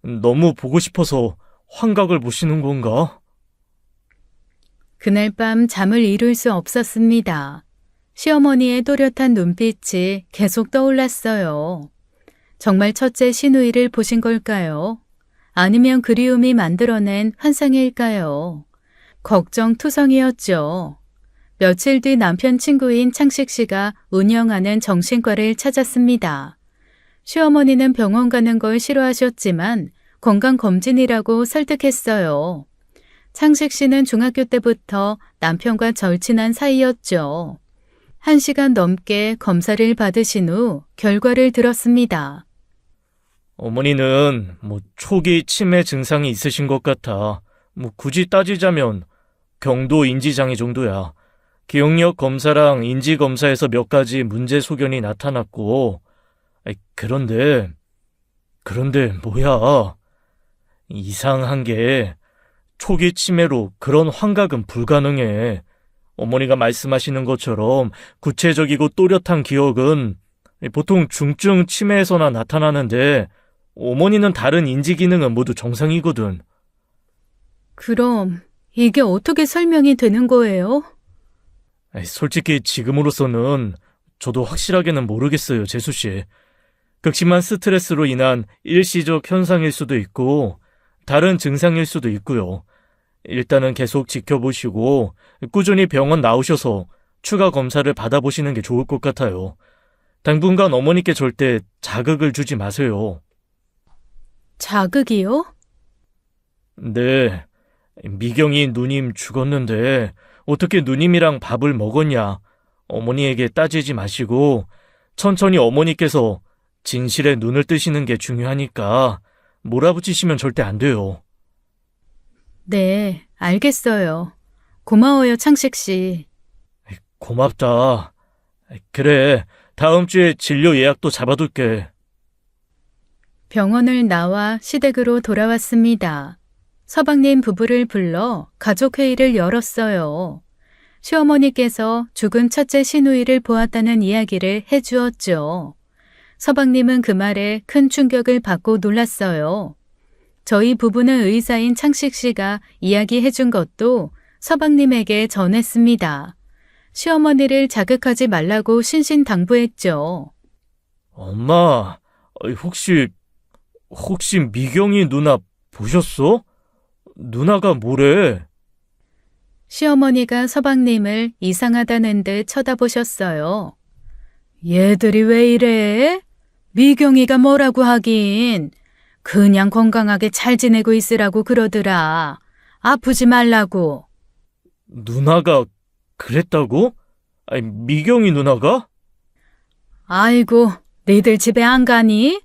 [SPEAKER 2] 너무 보고 싶어서 환각을 보시는 건가?
[SPEAKER 1] 그날 밤 잠을 이룰 수 없었습니다. 시어머니의 또렷한 눈빛이 계속 떠올랐어요. 정말 첫째 시누이를 보신 걸까요? 아니면 그리움이 만들어낸 환상일까요? 걱정투성이었죠. 며칠 뒤 남편 친구인 창식 씨가 운영하는 정신과를 찾았습니다. 시어머니는 병원 가는 걸 싫어하셨지만 건강검진이라고 설득했어요. 창식 씨는 중학교 때부터 남편과 절친한 사이였죠. 1시간 넘게 검사를 받으신 후 결과를 들었습니다.
[SPEAKER 2] 어머니는 초기 치매 증상이 있으신 것 같아. 굳이 따지자면 경도 인지장애 정도야. 기억력 검사랑 인지 검사에서 몇 가지 문제 소견이 나타났고, 그런데 뭐야? 이상한 게 초기 치매로 그런 환각은 불가능해. 어머니가 말씀하시는 것처럼 구체적이고 또렷한 기억은 보통 중증 치매에서나 나타나는데 어머니는 다른 인지 기능은 모두 정상이거든.
[SPEAKER 1] 그럼 이게 어떻게 설명이 되는 거예요?
[SPEAKER 2] 솔직히 지금으로서는 저도 확실하게는 모르겠어요, 재수 씨. 극심한 스트레스로 인한 일시적 현상일 수도 있고 다른 증상일 수도 있고요. 일단은 계속 지켜보시고 꾸준히 병원 나오셔서 추가 검사를 받아보시는 게 좋을 것 같아요. 당분간 어머니께 절대 자극을 주지 마세요.
[SPEAKER 1] 자극이요?
[SPEAKER 2] 네, 미경이 누님 죽었는데 어떻게 누님이랑 밥을 먹었냐 어머니에게 따지지 마시고 천천히 어머니께서 진실에 눈을 뜨시는 게 중요하니까 몰아붙이시면 절대 안 돼요.
[SPEAKER 1] 네, 알겠어요. 고마워요, 창식 씨.
[SPEAKER 2] 고맙다. 그래, 다음 주에 진료 예약도 잡아둘게.
[SPEAKER 1] 병원을 나와 시댁으로 돌아왔습니다. 서방님 부부를 불러 가족회의를 열었어요. 시어머니께서 죽은 첫째 시누이를 보았다는 이야기를 해주었죠. 서방님은 그 말에 큰 충격을 받고 놀랐어요. 저희 부부는 의사인 창식 씨가 이야기해준 것도 서방님에게 전했습니다. 시어머니를 자극하지 말라고 신신당부했죠.
[SPEAKER 2] 엄마, 혹시 미경이 누나 보셨어? 누나가 뭐래?
[SPEAKER 1] 시어머니가 서방님을 이상하다는 듯 쳐다보셨어요. 얘들이 왜 이래? 미경이가 뭐라고 하긴. 그냥 건강하게 잘 지내고 있으라고 그러더라. 아프지 말라고.
[SPEAKER 2] 누나가 그랬다고? 아니, 미경이 누나가?
[SPEAKER 1] 아이고, 니들 집에 안 가니?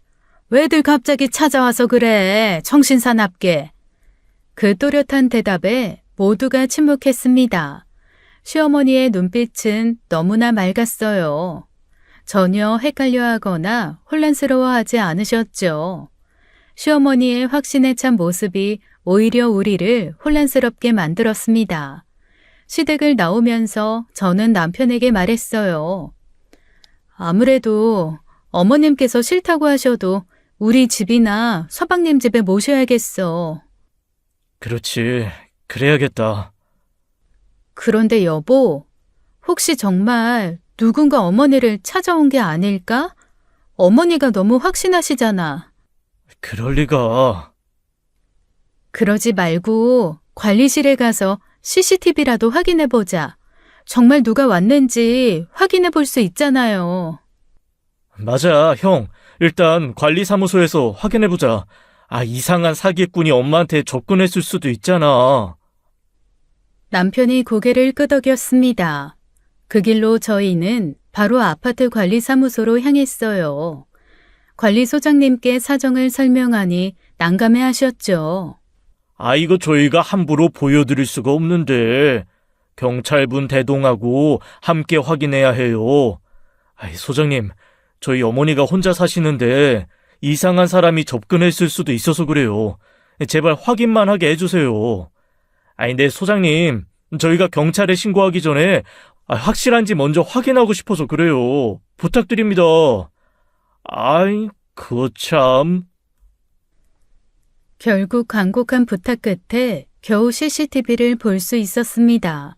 [SPEAKER 1] 왜들 갑자기 찾아와서 그래? 정신사납게. 그 또렷한 대답에 모두가 침묵했습니다. 시어머니의 눈빛은 너무나 맑았어요. 전혀 헷갈려하거나 혼란스러워하지 않으셨죠. 시어머니의 확신에 찬 모습이 오히려 우리를 혼란스럽게 만들었습니다. 시댁을 나오면서 저는 남편에게 말했어요. 아무래도 어머님께서 싫다고 하셔도 우리 집이나 서방님 집에 모셔야겠어.
[SPEAKER 2] 그렇지, 그래야겠다.
[SPEAKER 1] 그런데 여보, 혹시 정말 누군가 어머니를 찾아온 게 아닐까? 어머니가 너무 확신하시잖아.
[SPEAKER 2] 그럴 리가.
[SPEAKER 1] 그러지 말고 관리실에 가서 CCTV라도 확인해보자. 정말 누가 왔는지 확인해볼 수 있잖아요.
[SPEAKER 2] 맞아, 형. 일단 관리사무소에서 확인해보자. 이상한 사기꾼이 엄마한테 접근했을 수도 있잖아.
[SPEAKER 1] 남편이 고개를 끄덕였습니다. 그 길로 저희는 바로 아파트 관리사무소로 향했어요. 관리소장님께 사정을 설명하니 난감해하셨죠.
[SPEAKER 2] 이거 저희가 함부로 보여드릴 수가 없는데 경찰분 대동하고 함께 확인해야 해요. 소장님, 저희 어머니가 혼자 사시는데 이상한 사람이 접근했을 수도 있어서 그래요. 제발 확인만 하게 해주세요. 네, 소장님, 저희가 경찰에 신고하기 전에 확실한지 먼저 확인하고 싶어서 그래요. 부탁드립니다. 그거 참.
[SPEAKER 1] 결국 간곡한 부탁 끝에 겨우 CCTV를 볼 수 있었습니다.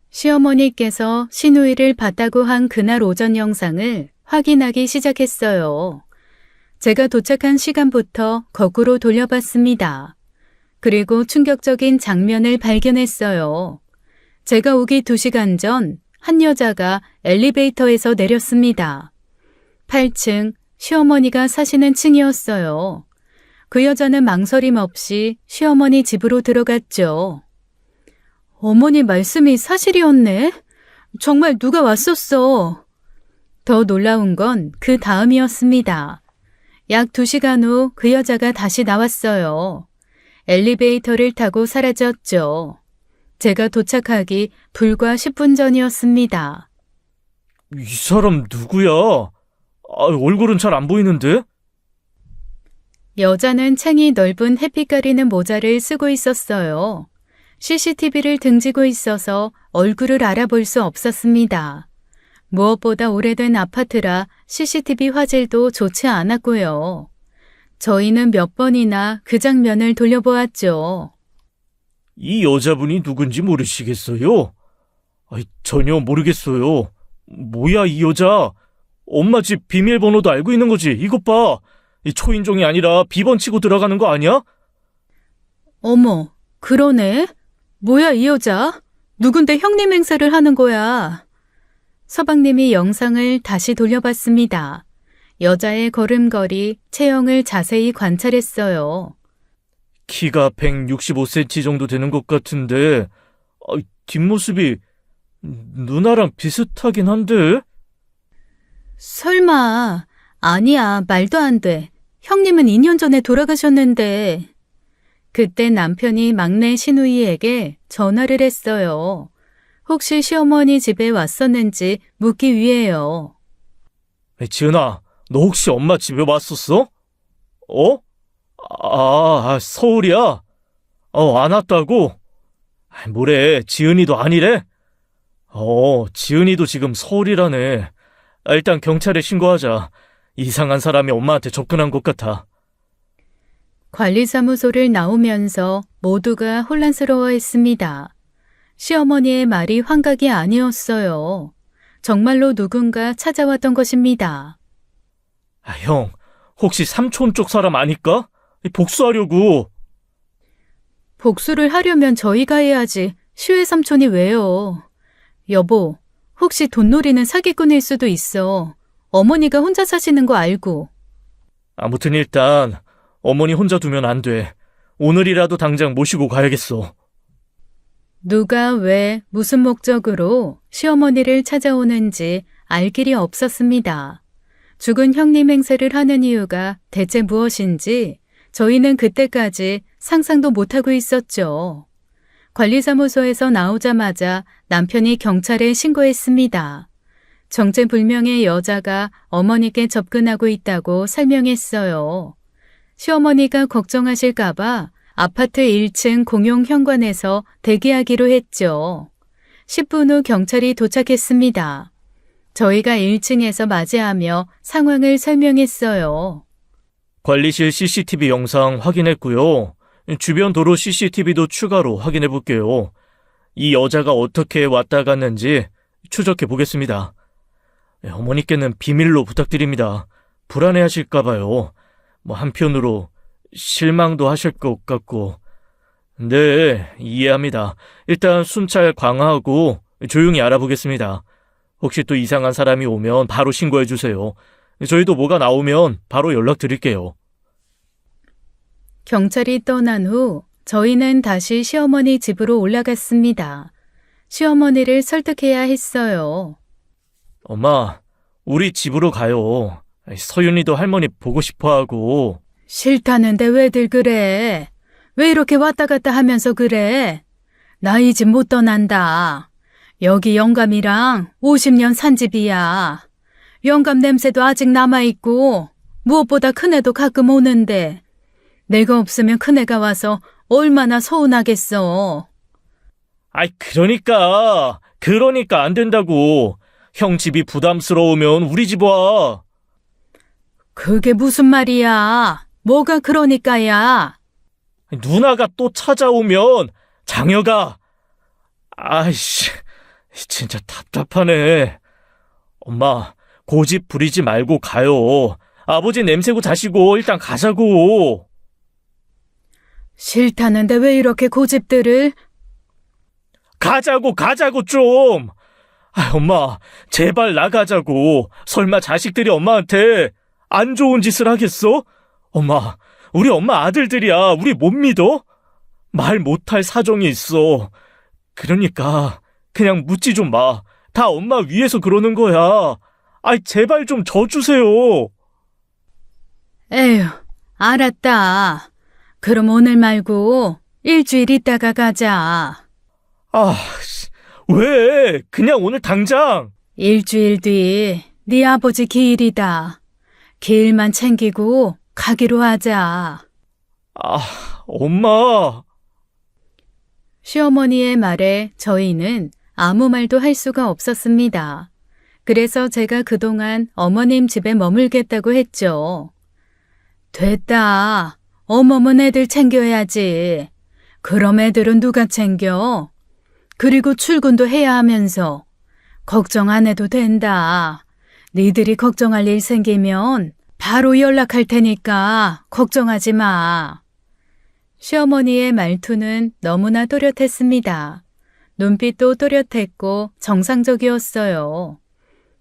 [SPEAKER 1] 시어머니께서 시누이를 봤다고 한 그날 오전 영상을 확인하기 시작했어요. 제가 도착한 시간부터 거꾸로 돌려봤습니다. 그리고 충격적인 장면을 발견했어요. 제가 오기 2시간 전 한 여자가 엘리베이터에서 내렸습니다. 8층 시어머니가 사시는 층이었어요. 그 여자는 망설임 없이 시어머니 집으로 들어갔죠. 어머니 말씀이 사실이었네. 정말 누가 왔었어. 더 놀라운 건 그 다음이었습니다. 약 2시간 후 그 여자가 다시 나왔어요. 엘리베이터를 타고 사라졌죠. 제가 도착하기 불과 10분 전이었습니다.
[SPEAKER 2] 이 사람 누구야? 얼굴은 잘 안 보이는데?
[SPEAKER 1] 여자는 창이 넓은 햇빛 가리는 모자를 쓰고 있었어요. CCTV를 등지고 있어서 얼굴을 알아볼 수 없었습니다. 무엇보다 오래된 아파트라 CCTV 화질도 좋지 않았고요. 저희는 몇 번이나 그 장면을 돌려보았죠.
[SPEAKER 2] 이 여자분이 누군지 모르시겠어요? 전혀 모르겠어요. 뭐야, 이 여자? 엄마 집 비밀번호도 알고 있는 거지? 이것 봐. 이 초인종이 아니라 비번 치고 들어가는 거 아니야?
[SPEAKER 1] 어머, 그러네. 뭐야, 이 여자? 누군데 형님 행세를 하는 거야? 서방님이 영상을 다시 돌려봤습니다. 여자의 걸음걸이, 체형을 자세히 관찰했어요.
[SPEAKER 2] 키가 165cm 정도 되는 것 같은데, 뒷모습이 누나랑 비슷하긴 한데?
[SPEAKER 1] 설마, 아니야, 말도 안 돼. 형님은 2년 전에 돌아가셨는데. 그때 남편이 막내 시누이에게 전화를 했어요. 혹시 시어머니 집에 왔었는지 묻기 위해요.
[SPEAKER 2] 지은아, 너 혹시 엄마 집에 왔었어? 서울이야? 안 왔다고? 뭐래, 지은이도 아니래? 지은이도 지금 서울이라네. 일단 경찰에 신고하자. 이상한 사람이 엄마한테 접근한 것 같아.
[SPEAKER 1] 관리사무소를 나오면서 모두가 혼란스러워했습니다. 시어머니의 말이 환각이 아니었어요. 정말로 누군가 찾아왔던 것입니다.
[SPEAKER 2] 형, 혹시 삼촌 쪽 사람 아닐까? 복수하려고.
[SPEAKER 1] 복수를 하려면 저희가 해야지. 시외 삼촌이 왜요? 여보, 혹시 돈 노리는 사기꾼일 수도 있어. 어머니가 혼자 사시는 거 알고.
[SPEAKER 2] 아무튼 일단 어머니 혼자 두면 안 돼. 오늘이라도 당장 모시고 가야겠어.
[SPEAKER 1] 누가 왜 무슨 목적으로 시어머니를 찾아오는지 알 길이 없었습니다. 죽은 형님 행세를 하는 이유가 대체 무엇인지 저희는 그때까지 상상도 못하고 있었죠. 관리사무소에서 나오자마자 남편이 경찰에 신고했습니다. 정체불명의 여자가 어머니께 접근하고 있다고 설명했어요. 시어머니가 걱정하실까봐 아파트 1층 공용 현관에서 대기하기로 했죠. 10분 후 경찰이 도착했습니다. 저희가 1층에서 맞이하며 상황을 설명했어요.
[SPEAKER 2] 관리실 CCTV 영상 확인했고요. 주변 도로 CCTV도 추가로 확인해 볼게요. 이 여자가 어떻게 왔다 갔는지 추적해 보겠습니다. 어머니께는 비밀로 부탁드립니다. 불안해하실까 봐요. 한편으로 실망도 하실 것 같고. 네, 이해합니다. 일단 순찰 강화하고 조용히 알아보겠습니다. 혹시 또 이상한 사람이 오면 바로 신고해 주세요. 저희도 뭐가 나오면 바로 연락드릴게요.
[SPEAKER 1] 경찰이 떠난 후 저희는 다시 시어머니 집으로 올라갔습니다. 시어머니를 설득해야 했어요.
[SPEAKER 2] 엄마, 우리 집으로 가요. 서윤이도 할머니 보고 싶어 하고.
[SPEAKER 1] 싫다는데 왜들 그래? 왜 이렇게 왔다 갔다 하면서 그래? 나 이 집 못 떠난다. 여기 영감이랑 50년 산 집이야. 영감 냄새도 아직 남아있고 무엇보다 큰애도 가끔 오는데 내가 없으면 큰애가 와서 얼마나 서운하겠어.
[SPEAKER 2] 그러니까 안 된다고. 형 집이 부담스러우면 우리 집 와.
[SPEAKER 1] 그게 무슨 말이야? 뭐가 그러니까야?
[SPEAKER 2] 누나가 또 찾아오면 장여가. 아이씨, 진짜 답답하네. 엄마, 고집 부리지 말고 가요. 아버지 냄새고 자시고 일단 가자고.
[SPEAKER 1] 싫다는데 왜 이렇게 고집들을?
[SPEAKER 2] 가자고 좀. 엄마, 제발 나가자고. 설마 자식들이 엄마한테 안 좋은 짓을 하겠어? 엄마, 우리 엄마 아들들이야. 우리 못 믿어? 말 못할 사정이 있어. 그러니까 그냥 묻지 좀 마. 다 엄마 위해서 그러는 거야. 제발 좀 져주세요.
[SPEAKER 1] 에휴, 알았다. 그럼 오늘 말고 일주일 있다가 가자.
[SPEAKER 2] 왜? 그냥 오늘 당장.
[SPEAKER 1] 일주일 뒤 네 아버지 기일이다. 기일만 챙기고 가기로 하자.
[SPEAKER 2] 엄마.
[SPEAKER 1] 시어머니의 말에 저희는 아무 말도 할 수가 없었습니다. 그래서 제가 그동안 어머님 집에 머물겠다고 했죠. 됐다. 어머면 애들 챙겨야지. 그럼 애들은 누가 챙겨? 그리고 출근도 해야 하면서 걱정 안 해도 된다. 니들이 걱정할 일 생기면 바로 연락할 테니까 걱정하지 마. 시어머니의 말투는 너무나 또렷했습니다. 눈빛도 또렷했고 정상적이었어요.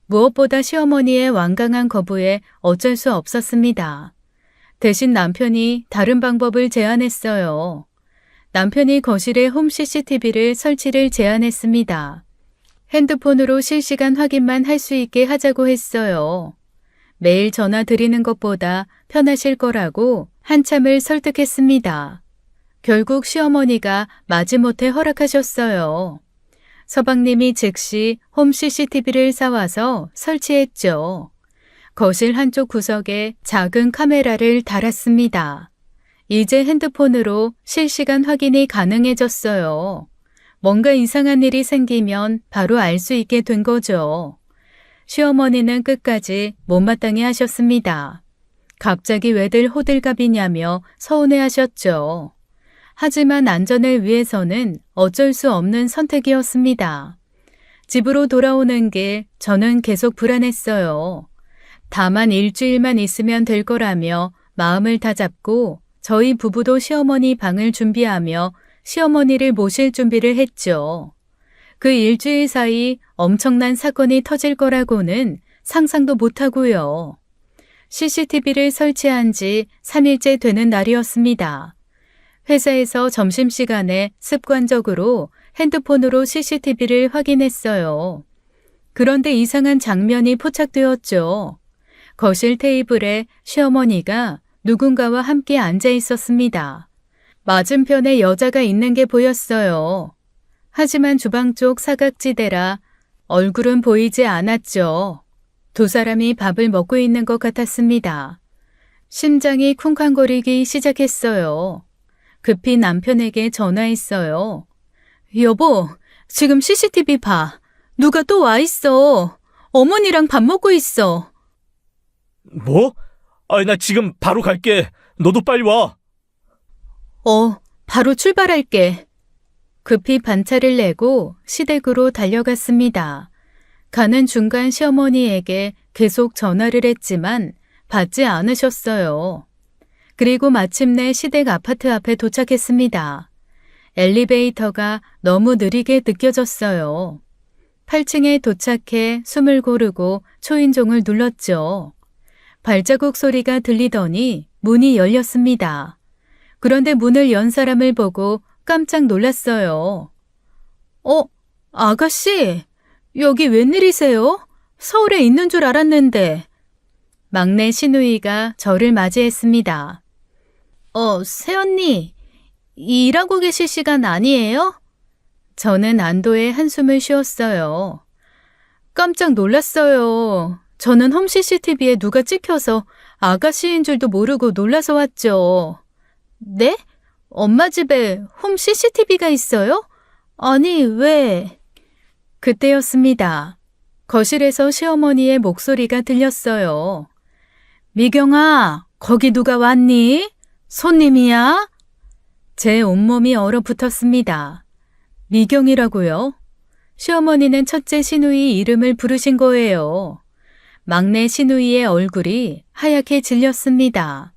[SPEAKER 1] 무엇보다 시어머니의 완강한 거부에 어쩔 수 없었습니다. 대신 남편이 다른 방법을 제안했어요. 남편이 거실에 홈 CCTV를 설치를 제안했습니다. 핸드폰으로 실시간 확인만 할 수 있게 하자고 했어요. 매일 전화 드리는 것보다 편하실 거라고 한참을 설득했습니다. 결국 시어머니가 마지못해 허락하셨어요. 서방님이 즉시 홈 CCTV를 사와서 설치했죠. 거실 한쪽 구석에 작은 카메라를 달았습니다. 이제 핸드폰으로 실시간 확인이 가능해졌어요. 뭔가 이상한 일이 생기면 바로 알 수 있게 된 거죠. 시어머니는 끝까지 못마땅해 하셨습니다. 갑자기 왜들 호들갑이냐며 서운해하셨죠. 하지만 안전을 위해서는 어쩔 수 없는 선택이었습니다. 집으로 돌아오는 길 저는 계속 불안했어요. 다만 일주일만 있으면 될 거라며 마음을 다잡고 저희 부부도 시어머니 방을 준비하며 시어머니를 모실 준비를 했죠. 그 일주일 사이 엄청난 사건이 터질 거라고는 상상도 못하고요. CCTV를 설치한 지 3일째 되는 날이었습니다. 회사에서 점심시간에 습관적으로 핸드폰으로 CCTV를 확인했어요. 그런데 이상한 장면이 포착되었죠. 거실 테이블에 시어머니가 누군가와 함께 앉아 있었습니다. 맞은편에 여자가 있는 게 보였어요. 하지만 주방 쪽 사각지대라 얼굴은 보이지 않았죠. 두 사람이 밥을 먹고 있는 것 같았습니다. 심장이 쿵쾅거리기 시작했어요. 급히 남편에게 전화했어요. 여보, 지금 CCTV 봐. 누가 또 와 있어. 어머니랑 밥 먹고 있어.
[SPEAKER 2] 뭐? 나 지금 바로 갈게. 너도 빨리 와.
[SPEAKER 1] 바로 출발할게. 급히 반차를 내고 시댁으로 달려갔습니다. 가는 중간 시어머니에게 계속 전화를 했지만 받지 않으셨어요. 그리고 마침내 시댁 아파트 앞에 도착했습니다. 엘리베이터가 너무 느리게 느껴졌어요. 8층에 도착해 숨을 고르고 초인종을 눌렀죠. 발자국 소리가 들리더니 문이 열렸습니다. 그런데 문을 연 사람을 보고 깜짝 놀랐어요. 아가씨, 여기 웬일이세요? 서울에 있는 줄 알았는데. 막내 시누이가 저를 맞이했습니다. 새언니, 일하고 계실 시간 아니에요? 저는 안도의 한숨을 쉬었어요. 깜짝 놀랐어요. 저는 홈 CCTV에 누가 찍혀서 아가씨인 줄도 모르고 놀라서 왔죠. 네? 엄마 집에 홈 CCTV가 있어요? 아니, 왜? 그때였습니다. 거실에서 시어머니의 목소리가 들렸어요. 미경아, 거기 누가 왔니? 손님이야? 제 온몸이 얼어붙었습니다. 미경이라고요? 시어머니는 첫째 시누이 이름을 부르신 거예요. 막내 시누이의 얼굴이 하얗게 질렸습니다.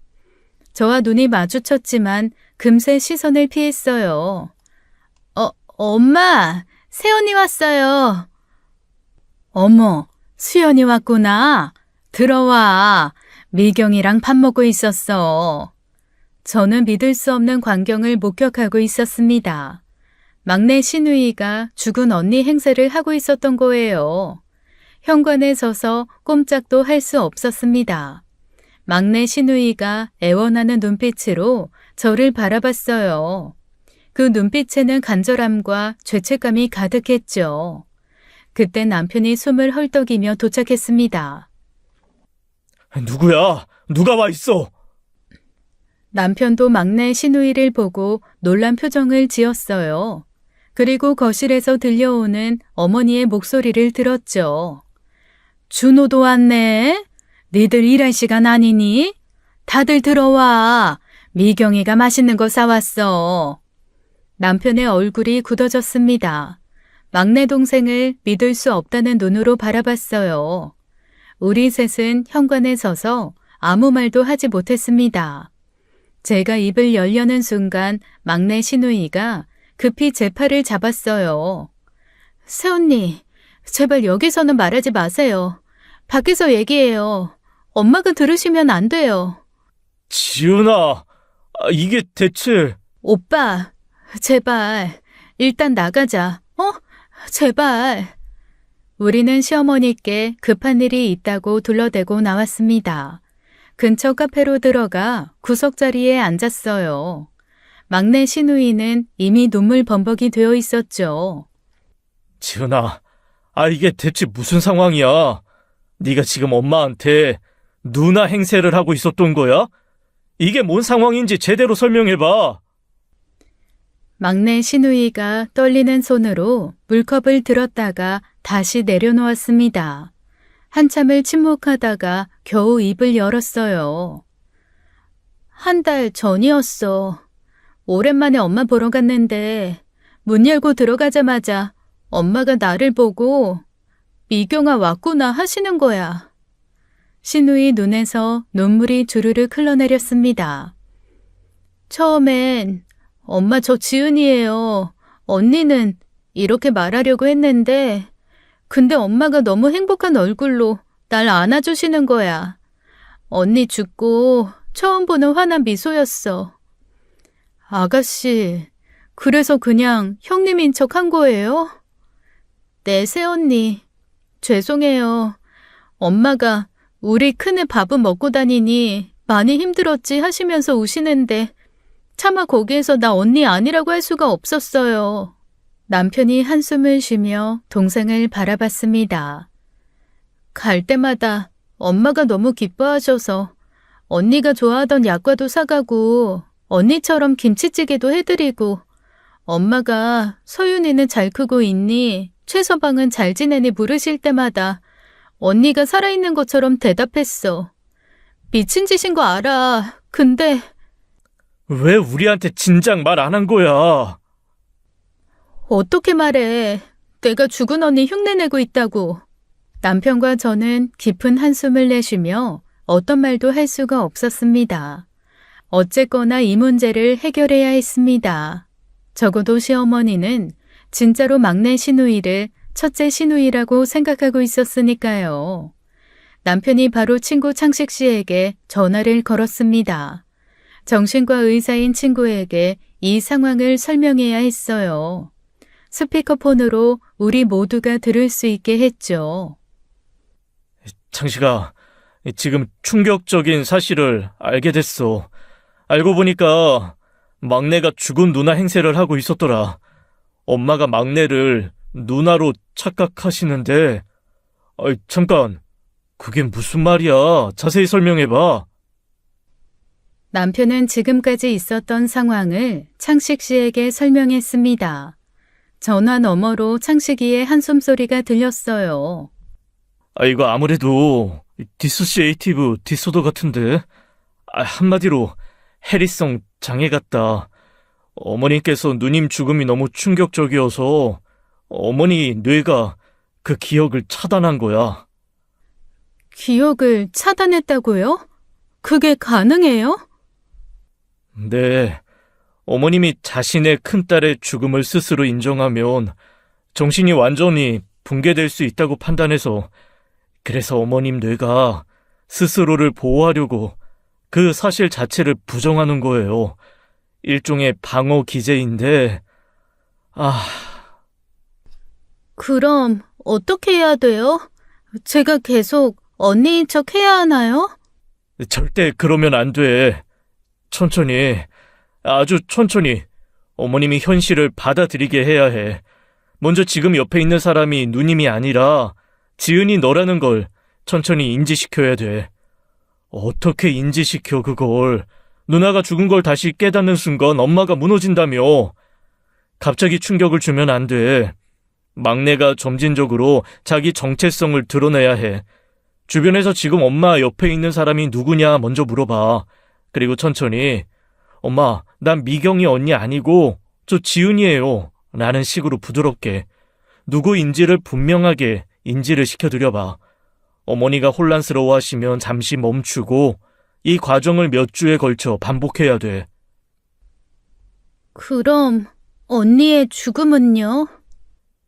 [SPEAKER 1] 저와 눈이 마주쳤지만 금세 시선을 피했어요. 엄마, 새언니 왔어요. 어머, 수연이 왔구나. 들어와. 미경이랑 밥 먹고 있었어. 저는 믿을 수 없는 광경을 목격하고 있었습니다. 막내 시누이가 죽은 언니 행세를 하고 있었던 거예요. 현관에 서서 꼼짝도 할 수 없었습니다. 막내 시누이가 애원하는 눈빛으로 저를 바라봤어요. 그 눈빛에는 간절함과 죄책감이 가득했죠. 그때 남편이 숨을 헐떡이며 도착했습니다.
[SPEAKER 2] 누구야? 누가 와 있어?
[SPEAKER 1] 남편도 막내 시누이를 보고 놀란 표정을 지었어요. 그리고 거실에서 들려오는 어머니의 목소리를 들었죠. 준호도 왔네. 니들 일할 시간 아니니? 다들 들어와. 미경이가 맛있는 거 사왔어. 남편의 얼굴이 굳어졌습니다. 막내 동생을 믿을 수 없다는 눈으로 바라봤어요. 우리 셋은 현관에 서서 아무 말도 하지 못했습니다. 제가 입을 열려는 순간 막내 신우이가 급히 제 팔을 잡았어요. 새언니, 제발 여기서는 말하지 마세요. 밖에서 얘기해요. 엄마가 들으시면 안 돼요.
[SPEAKER 2] 지은아, 이게 대체...
[SPEAKER 1] 오빠, 제발, 일단 나가자. 제발. 우리는 시어머니께 급한 일이 있다고 둘러대고 나왔습니다. 근처 카페로 들어가 구석자리에 앉았어요. 막내 신우이는 이미 눈물 범벅이 되어 있었죠.
[SPEAKER 2] 지은아, 이게 대체 무슨 상황이야? 네가 지금 엄마한테 누나 행세를 하고 있었던 거야? 이게 뭔 상황인지 제대로 설명해봐.
[SPEAKER 1] 막내 신우이가 떨리는 손으로 물컵을 들었다가 다시 내려놓았습니다. 한참을 침묵하다가 겨우 입을 열었어요. 한 달 전이었어. 오랜만에 엄마 보러 갔는데 문 열고 들어가자마자 엄마가 나를 보고 미경아 왔구나 하시는 거야. 신우이 눈에서 눈물이 주르륵 흘러내렸습니다. 처음엔 엄마 저 지은이에요. 언니는 이렇게 말하려고 했는데 근데 엄마가 너무 행복한 얼굴로 날 안아주시는 거야. 언니 죽고 처음 보는 환한 미소였어. 아가씨, 그래서 그냥 형님인 척 한 거예요? 네, 새언니. 죄송해요. 엄마가 우리 큰애 밥은 먹고 다니니 많이 힘들었지 하시면서 우시는데 차마 거기에서 나 언니 아니라고 할 수가 없었어요. 남편이 한숨을 쉬며 동생을 바라봤습니다. 갈 때마다 엄마가 너무 기뻐하셔서 언니가 좋아하던 약과도 사가고 언니처럼 김치찌개도 해드리고 엄마가 서윤이는 잘 크고 있니? 최서방은 잘 지내니 물으실 때마다 언니가 살아있는 것처럼 대답했어. 미친 짓인 거 알아. 근데
[SPEAKER 2] 왜 우리한테 진작 말 안 한 거야?
[SPEAKER 1] 어떻게 말해. 내가 죽은 언니 흉내내고 있다고. 남편과 저는 깊은 한숨을 내쉬며 어떤 말도 할 수가 없었습니다. 어쨌거나 이 문제를 해결해야 했습니다. 적어도 시어머니는 진짜로 막내 시누이를 첫째 시누이라고 생각하고 있었으니까요. 남편이 바로 친구 창식 씨에게 전화를 걸었습니다. 정신과 의사인 친구에게 이 상황을 설명해야 했어요. 스피커폰으로 우리 모두가 들을 수 있게 했죠.
[SPEAKER 2] 창식아, 지금 충격적인 사실을 알게 됐어. 알고 보니까 막내가 죽은 누나 행세를 하고 있었더라. 엄마가 막내를 누나로 착각하시는데, 잠깐, 그게 무슨 말이야? 자세히 설명해봐.
[SPEAKER 1] 남편은 지금까지 있었던 상황을 창식 씨에게 설명했습니다. 전화 너머로 창식이의 한숨소리가 들렸어요.
[SPEAKER 2] 이거 아무래도 디소시에이티브 디소더 같은데? 한마디로 해리성 장애 같다. 어머님께서 누님 죽음이 너무 충격적이어서 어머니 뇌가 그 기억을 차단한 거야.
[SPEAKER 1] 기억을 차단했다고요? 그게 가능해요?
[SPEAKER 2] 네, 어머님이 자신의 큰딸의 죽음을 스스로 인정하면 정신이 완전히 붕괴될 수 있다고 판단해서 그래서 어머님 뇌가 스스로를 보호하려고 그 사실 자체를 부정하는 거예요. 일종의 방어 기제인데,
[SPEAKER 1] 그럼 어떻게 해야 돼요? 제가 계속 언니인 척 해야 하나요?
[SPEAKER 2] 절대 그러면 안 돼. 천천히, 아주 천천히 어머님이 현실을 받아들이게 해야 해. 먼저 지금 옆에 있는 사람이 누님이 아니라 지은이 너라는 걸 천천히 인지시켜야 돼. 어떻게 인지시켜 그걸? 누나가 죽은 걸 다시 깨닫는 순간 엄마가 무너진다며. 갑자기 충격을 주면 안 돼. 막내가 점진적으로 자기 정체성을 드러내야 해. 주변에서 지금 엄마 옆에 있는 사람이 누구냐 먼저 물어봐. 그리고 천천히 엄마, 난 미경이 언니 아니고 저 지은이에요 라는 식으로 부드럽게. 누구인지를 분명하게 인지를 시켜드려봐. 어머니가 혼란스러워하시면 잠시 멈추고 이 과정을 몇 주에 걸쳐 반복해야 돼.
[SPEAKER 1] 그럼 언니의 죽음은요?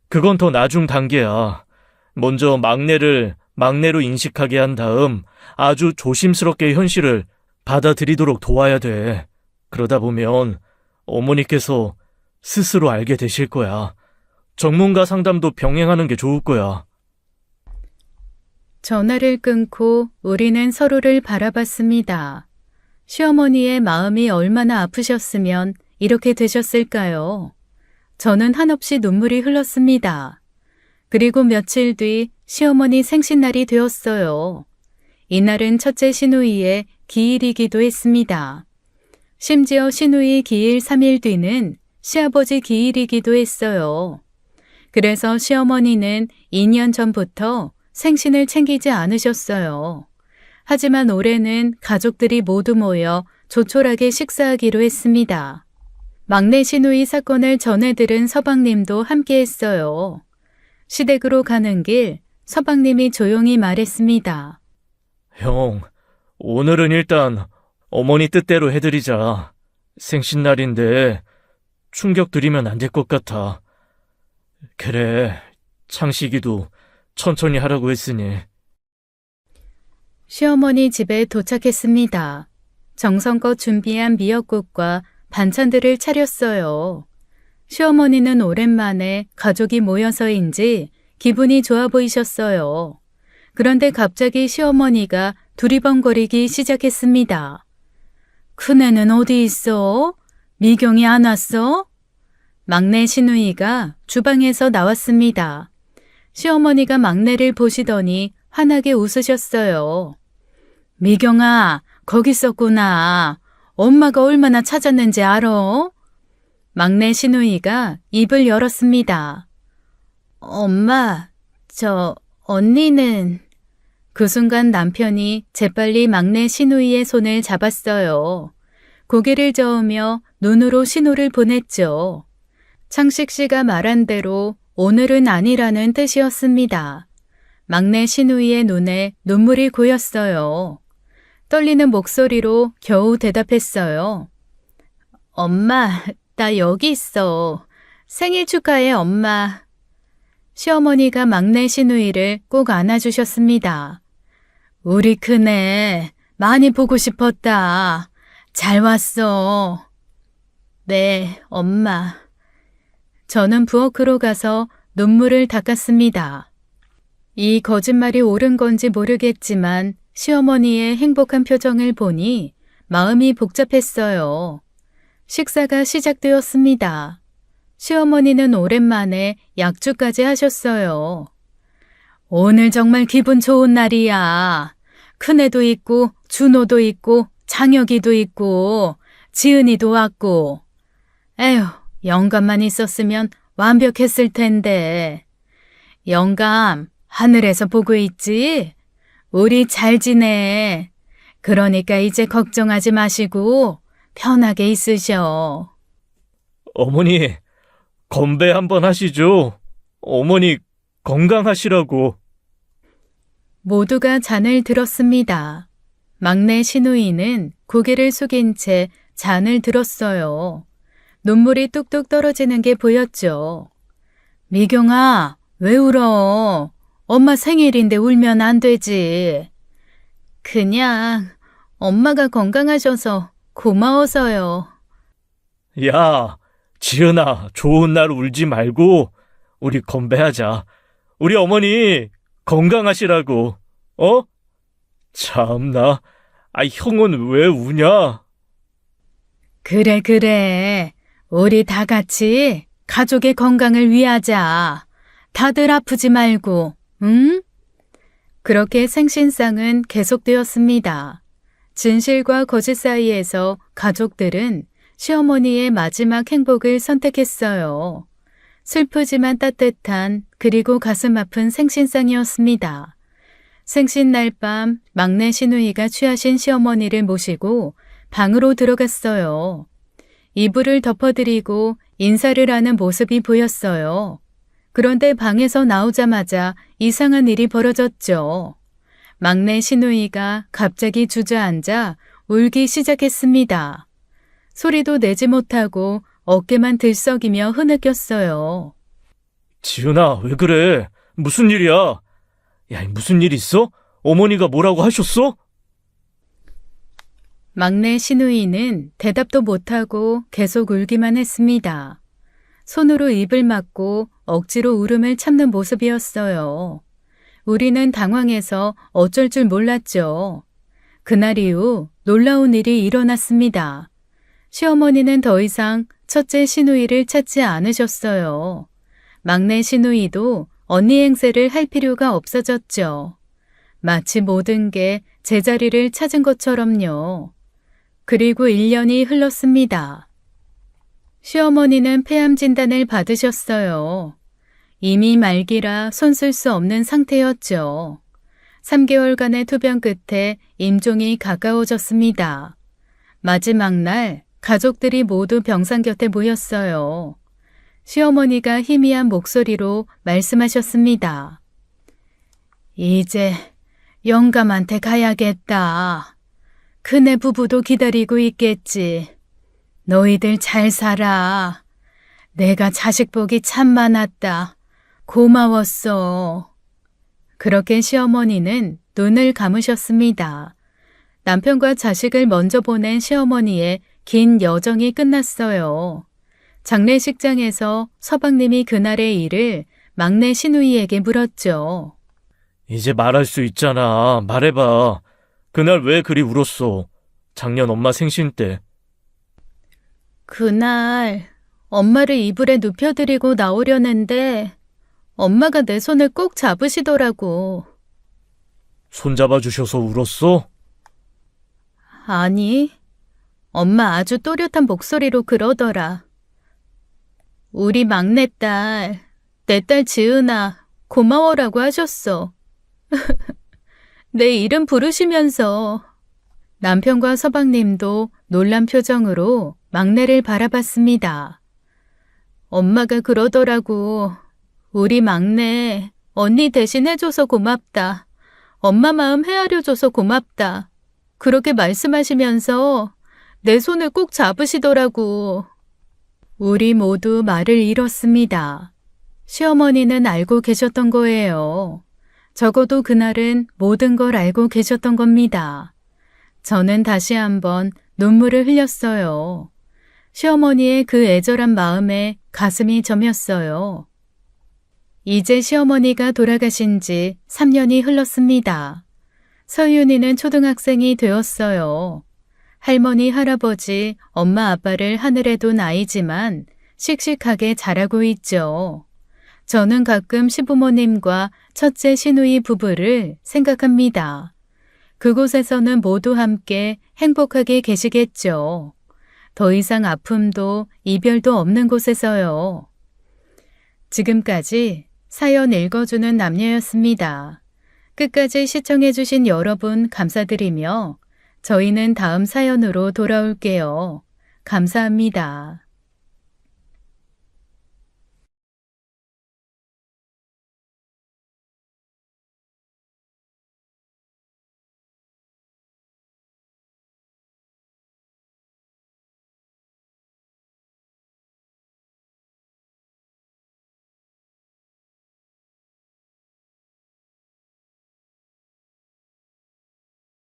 [SPEAKER 2] 그건 더 나중 단계야. 먼저 막내를 막내로 인식하게 한 다음 아주 조심스럽게 현실을 받아들이도록 도와야 돼. 그러다 보면 어머니께서 스스로 알게 되실 거야. 전문가 상담도 병행하는 게 좋을 거야.
[SPEAKER 1] 전화를 끊고 우리는 서로를 바라봤습니다. 시어머니의 마음이 얼마나 아프셨으면 이렇게 되셨을까요? 저는 한없이 눈물이 흘렀습니다. 그리고 며칠 뒤 시어머니 생신날이 되었어요. 이날은 첫째 시누이의 기일이기도 했습니다. 심지어 시누이 기일 3일 뒤는 시아버지 기일이기도 했어요. 그래서 시어머니는 2년 전부터 생신을 챙기지 않으셨어요. 하지만 올해는 가족들이 모두 모여 조촐하게 식사하기로 했습니다. 막내 시누이 사건을 전해 들은 서방님도 함께 했어요. 시댁으로 가는 길 서방님이 조용히 말했습니다.
[SPEAKER 2] 형, 오늘은 일단 어머니 뜻대로 해드리자. 생신날인데 충격 드리면 안 될 것 같아. 그래, 창식이도 천천히 하라고 했으니.
[SPEAKER 1] 시어머니 집에 도착했습니다. 정성껏 준비한 미역국과 반찬들을 차렸어요. 시어머니는 오랜만에 가족이 모여서인지 기분이 좋아 보이셨어요. 그런데 갑자기 시어머니가 두리번거리기 시작했습니다. 큰애는 어디 있어? 미경이 안 왔어? 막내 시누이가 주방에서 나왔습니다. 시어머니가 막내를 보시더니 환하게 웃으셨어요. 미경아, 거기 있었구나. 엄마가 얼마나 찾았는지 알아? 막내 시누이가 입을 열었습니다. 엄마, 언니는... 그 순간 남편이 재빨리 막내 시누이의 손을 잡았어요. 고개를 저으며 눈으로 신호를 보냈죠. 창식 씨가 말한 대로 오늘은 아니라는 뜻이었습니다. 막내 시누이의 눈에 눈물이 고였어요. 떨리는 목소리로 겨우 대답했어요. 엄마, 나 여기 있어. 생일 축하해, 엄마. 시어머니가 막내 시누이를 꼭 안아주셨습니다. 우리 큰애, 많이 보고 싶었다. 잘 왔어. 네, 엄마. 저는 부엌으로 가서 눈물을 닦았습니다. 이 거짓말이 옳은 건지 모르겠지만 시어머니의 행복한 표정을 보니 마음이 복잡했어요. 식사가 시작되었습니다. 시어머니는 오랜만에 약주까지 하셨어요. 오늘 정말 기분 좋은 날이야. 큰애도 있고 준호도 있고 장혁이도 있고 지은이도 왔고. 에휴, 영감만 있었으면 완벽했을 텐데. 영감, 하늘에서 보고 있지? 우리 잘 지내. 그러니까 이제 걱정하지 마시고 편하게 있으셔.
[SPEAKER 2] 어머니, 건배 한번 하시죠. 어머니 건강하시라고.
[SPEAKER 1] 모두가 잔을 들었습니다. 막내 시누이는 고개를 숙인 채 잔을 들었어요. 눈물이 뚝뚝 떨어지는 게 보였죠. 미경아, 왜 울어? 엄마 생일인데 울면 안 되지. 그냥 엄마가 건강하셔서 고마워서요.
[SPEAKER 2] 야, 지은아, 좋은 날 울지 말고 우리 건배하자. 우리 어머니 건강하시라고. 어? 참나. 형은 왜 우냐?
[SPEAKER 1] 그래. 우리 다 같이 가족의 건강을 위하자. 다들 아프지 말고, 응? 그렇게 생신상은 계속되었습니다. 진실과 거짓 사이에서 가족들은 시어머니의 마지막 행복을 선택했어요. 슬프지만 따뜻한 그리고 가슴 아픈 생신상이었습니다. 생신날 밤 막내 시누이가 취하신 시어머니를 모시고 방으로 들어갔어요. 이불을 덮어드리고 인사를 하는 모습이 보였어요. 그런데 방에서 나오자마자 이상한 일이 벌어졌죠. 막내 신우이가 갑자기 주저앉아 울기 시작했습니다. 소리도 내지 못하고 어깨만 들썩이며 흐느꼈어요.
[SPEAKER 2] 지은아, 왜 그래? 무슨 일이야? 야, 무슨 일 있어? 어머니가 뭐라고 하셨어?
[SPEAKER 1] 막내 신우이는 대답도 못하고 계속 울기만 했습니다. 손으로 입을 막고 억지로 울음을 참는 모습이었어요. 우리는 당황해서 어쩔 줄 몰랐죠. 그날 이후 놀라운 일이 일어났습니다. 시어머니는 더 이상 첫째 시누이를 찾지 않으셨어요. 막내 시누이도 언니 행세를 할 필요가 없어졌죠. 마치 모든 게 제자리를 찾은 것처럼요. 그리고 1년이 흘렀습니다. 시어머니는 폐암 진단을 받으셨어요. 이미 말기라 손쓸 수 없는 상태였죠. 3개월간의 투병 끝에 임종이 가까워졌습니다. 마지막 날 가족들이 모두 병상 곁에 모였어요. 시어머니가 희미한 목소리로 말씀하셨습니다. 이제 영감한테 가야겠다. 그네 부부도 기다리고 있겠지. 너희들 잘 살아. 내가 자식 복이 참 많았다. 고마웠어. 그렇게 시어머니는 눈을 감으셨습니다. 남편과 자식을 먼저 보낸 시어머니의 긴 여정이 끝났어요. 장례식장에서 서방님이 그날의 일을 막내 시누이에게 물었죠.
[SPEAKER 2] 이제 말할 수 있잖아. 말해봐. 그날 왜 그리 울었어? 작년 엄마 생신 때.
[SPEAKER 1] 그날 엄마를 이불에 눕혀드리고 나오려는데 엄마가 내 손을 꼭 잡으시더라고.
[SPEAKER 2] 손잡아 주셔서 울었어?
[SPEAKER 1] 아니, 엄마 아주 또렷한 목소리로 그러더라. 우리 막내딸, 내 딸 지은아, 고마워라고 하셨어. 내 이름 부르시면서. 남편과 서방님도 놀란 표정으로 막내를 바라봤습니다. 엄마가 그러더라고. 우리 막내, 언니 대신 해줘서 고맙다. 엄마 마음 헤아려줘서 고맙다. 그렇게 말씀하시면서 내 손을 꼭 잡으시더라고. 우리 모두 말을 잃었습니다. 시어머니는 알고 계셨던 거예요. 적어도 그날은 모든 걸 알고 계셨던 겁니다. 저는 다시 한번 눈물을 흘렸어요. 시어머니의 그 애절한 마음에 가슴이 저몄어요. 이제 시어머니가 돌아가신 지 3년이 흘렀습니다. 서윤이는 초등학생이 되었어요. 할머니, 할아버지, 엄마, 아빠를 하늘에 둔 아이지만 씩씩하게 자라고 있죠. 저는 가끔 시부모님과 첫째 시누이 부부를 생각합니다. 그곳에서는 모두 함께 행복하게 계시겠죠. 더 이상 아픔도 이별도 없는 곳에서요. 지금까지 사연 읽어주는 남녀였습니다. 끝까지 시청해주신 여러분 감사드리며 저희는 다음 사연으로 돌아올게요. 감사합니다.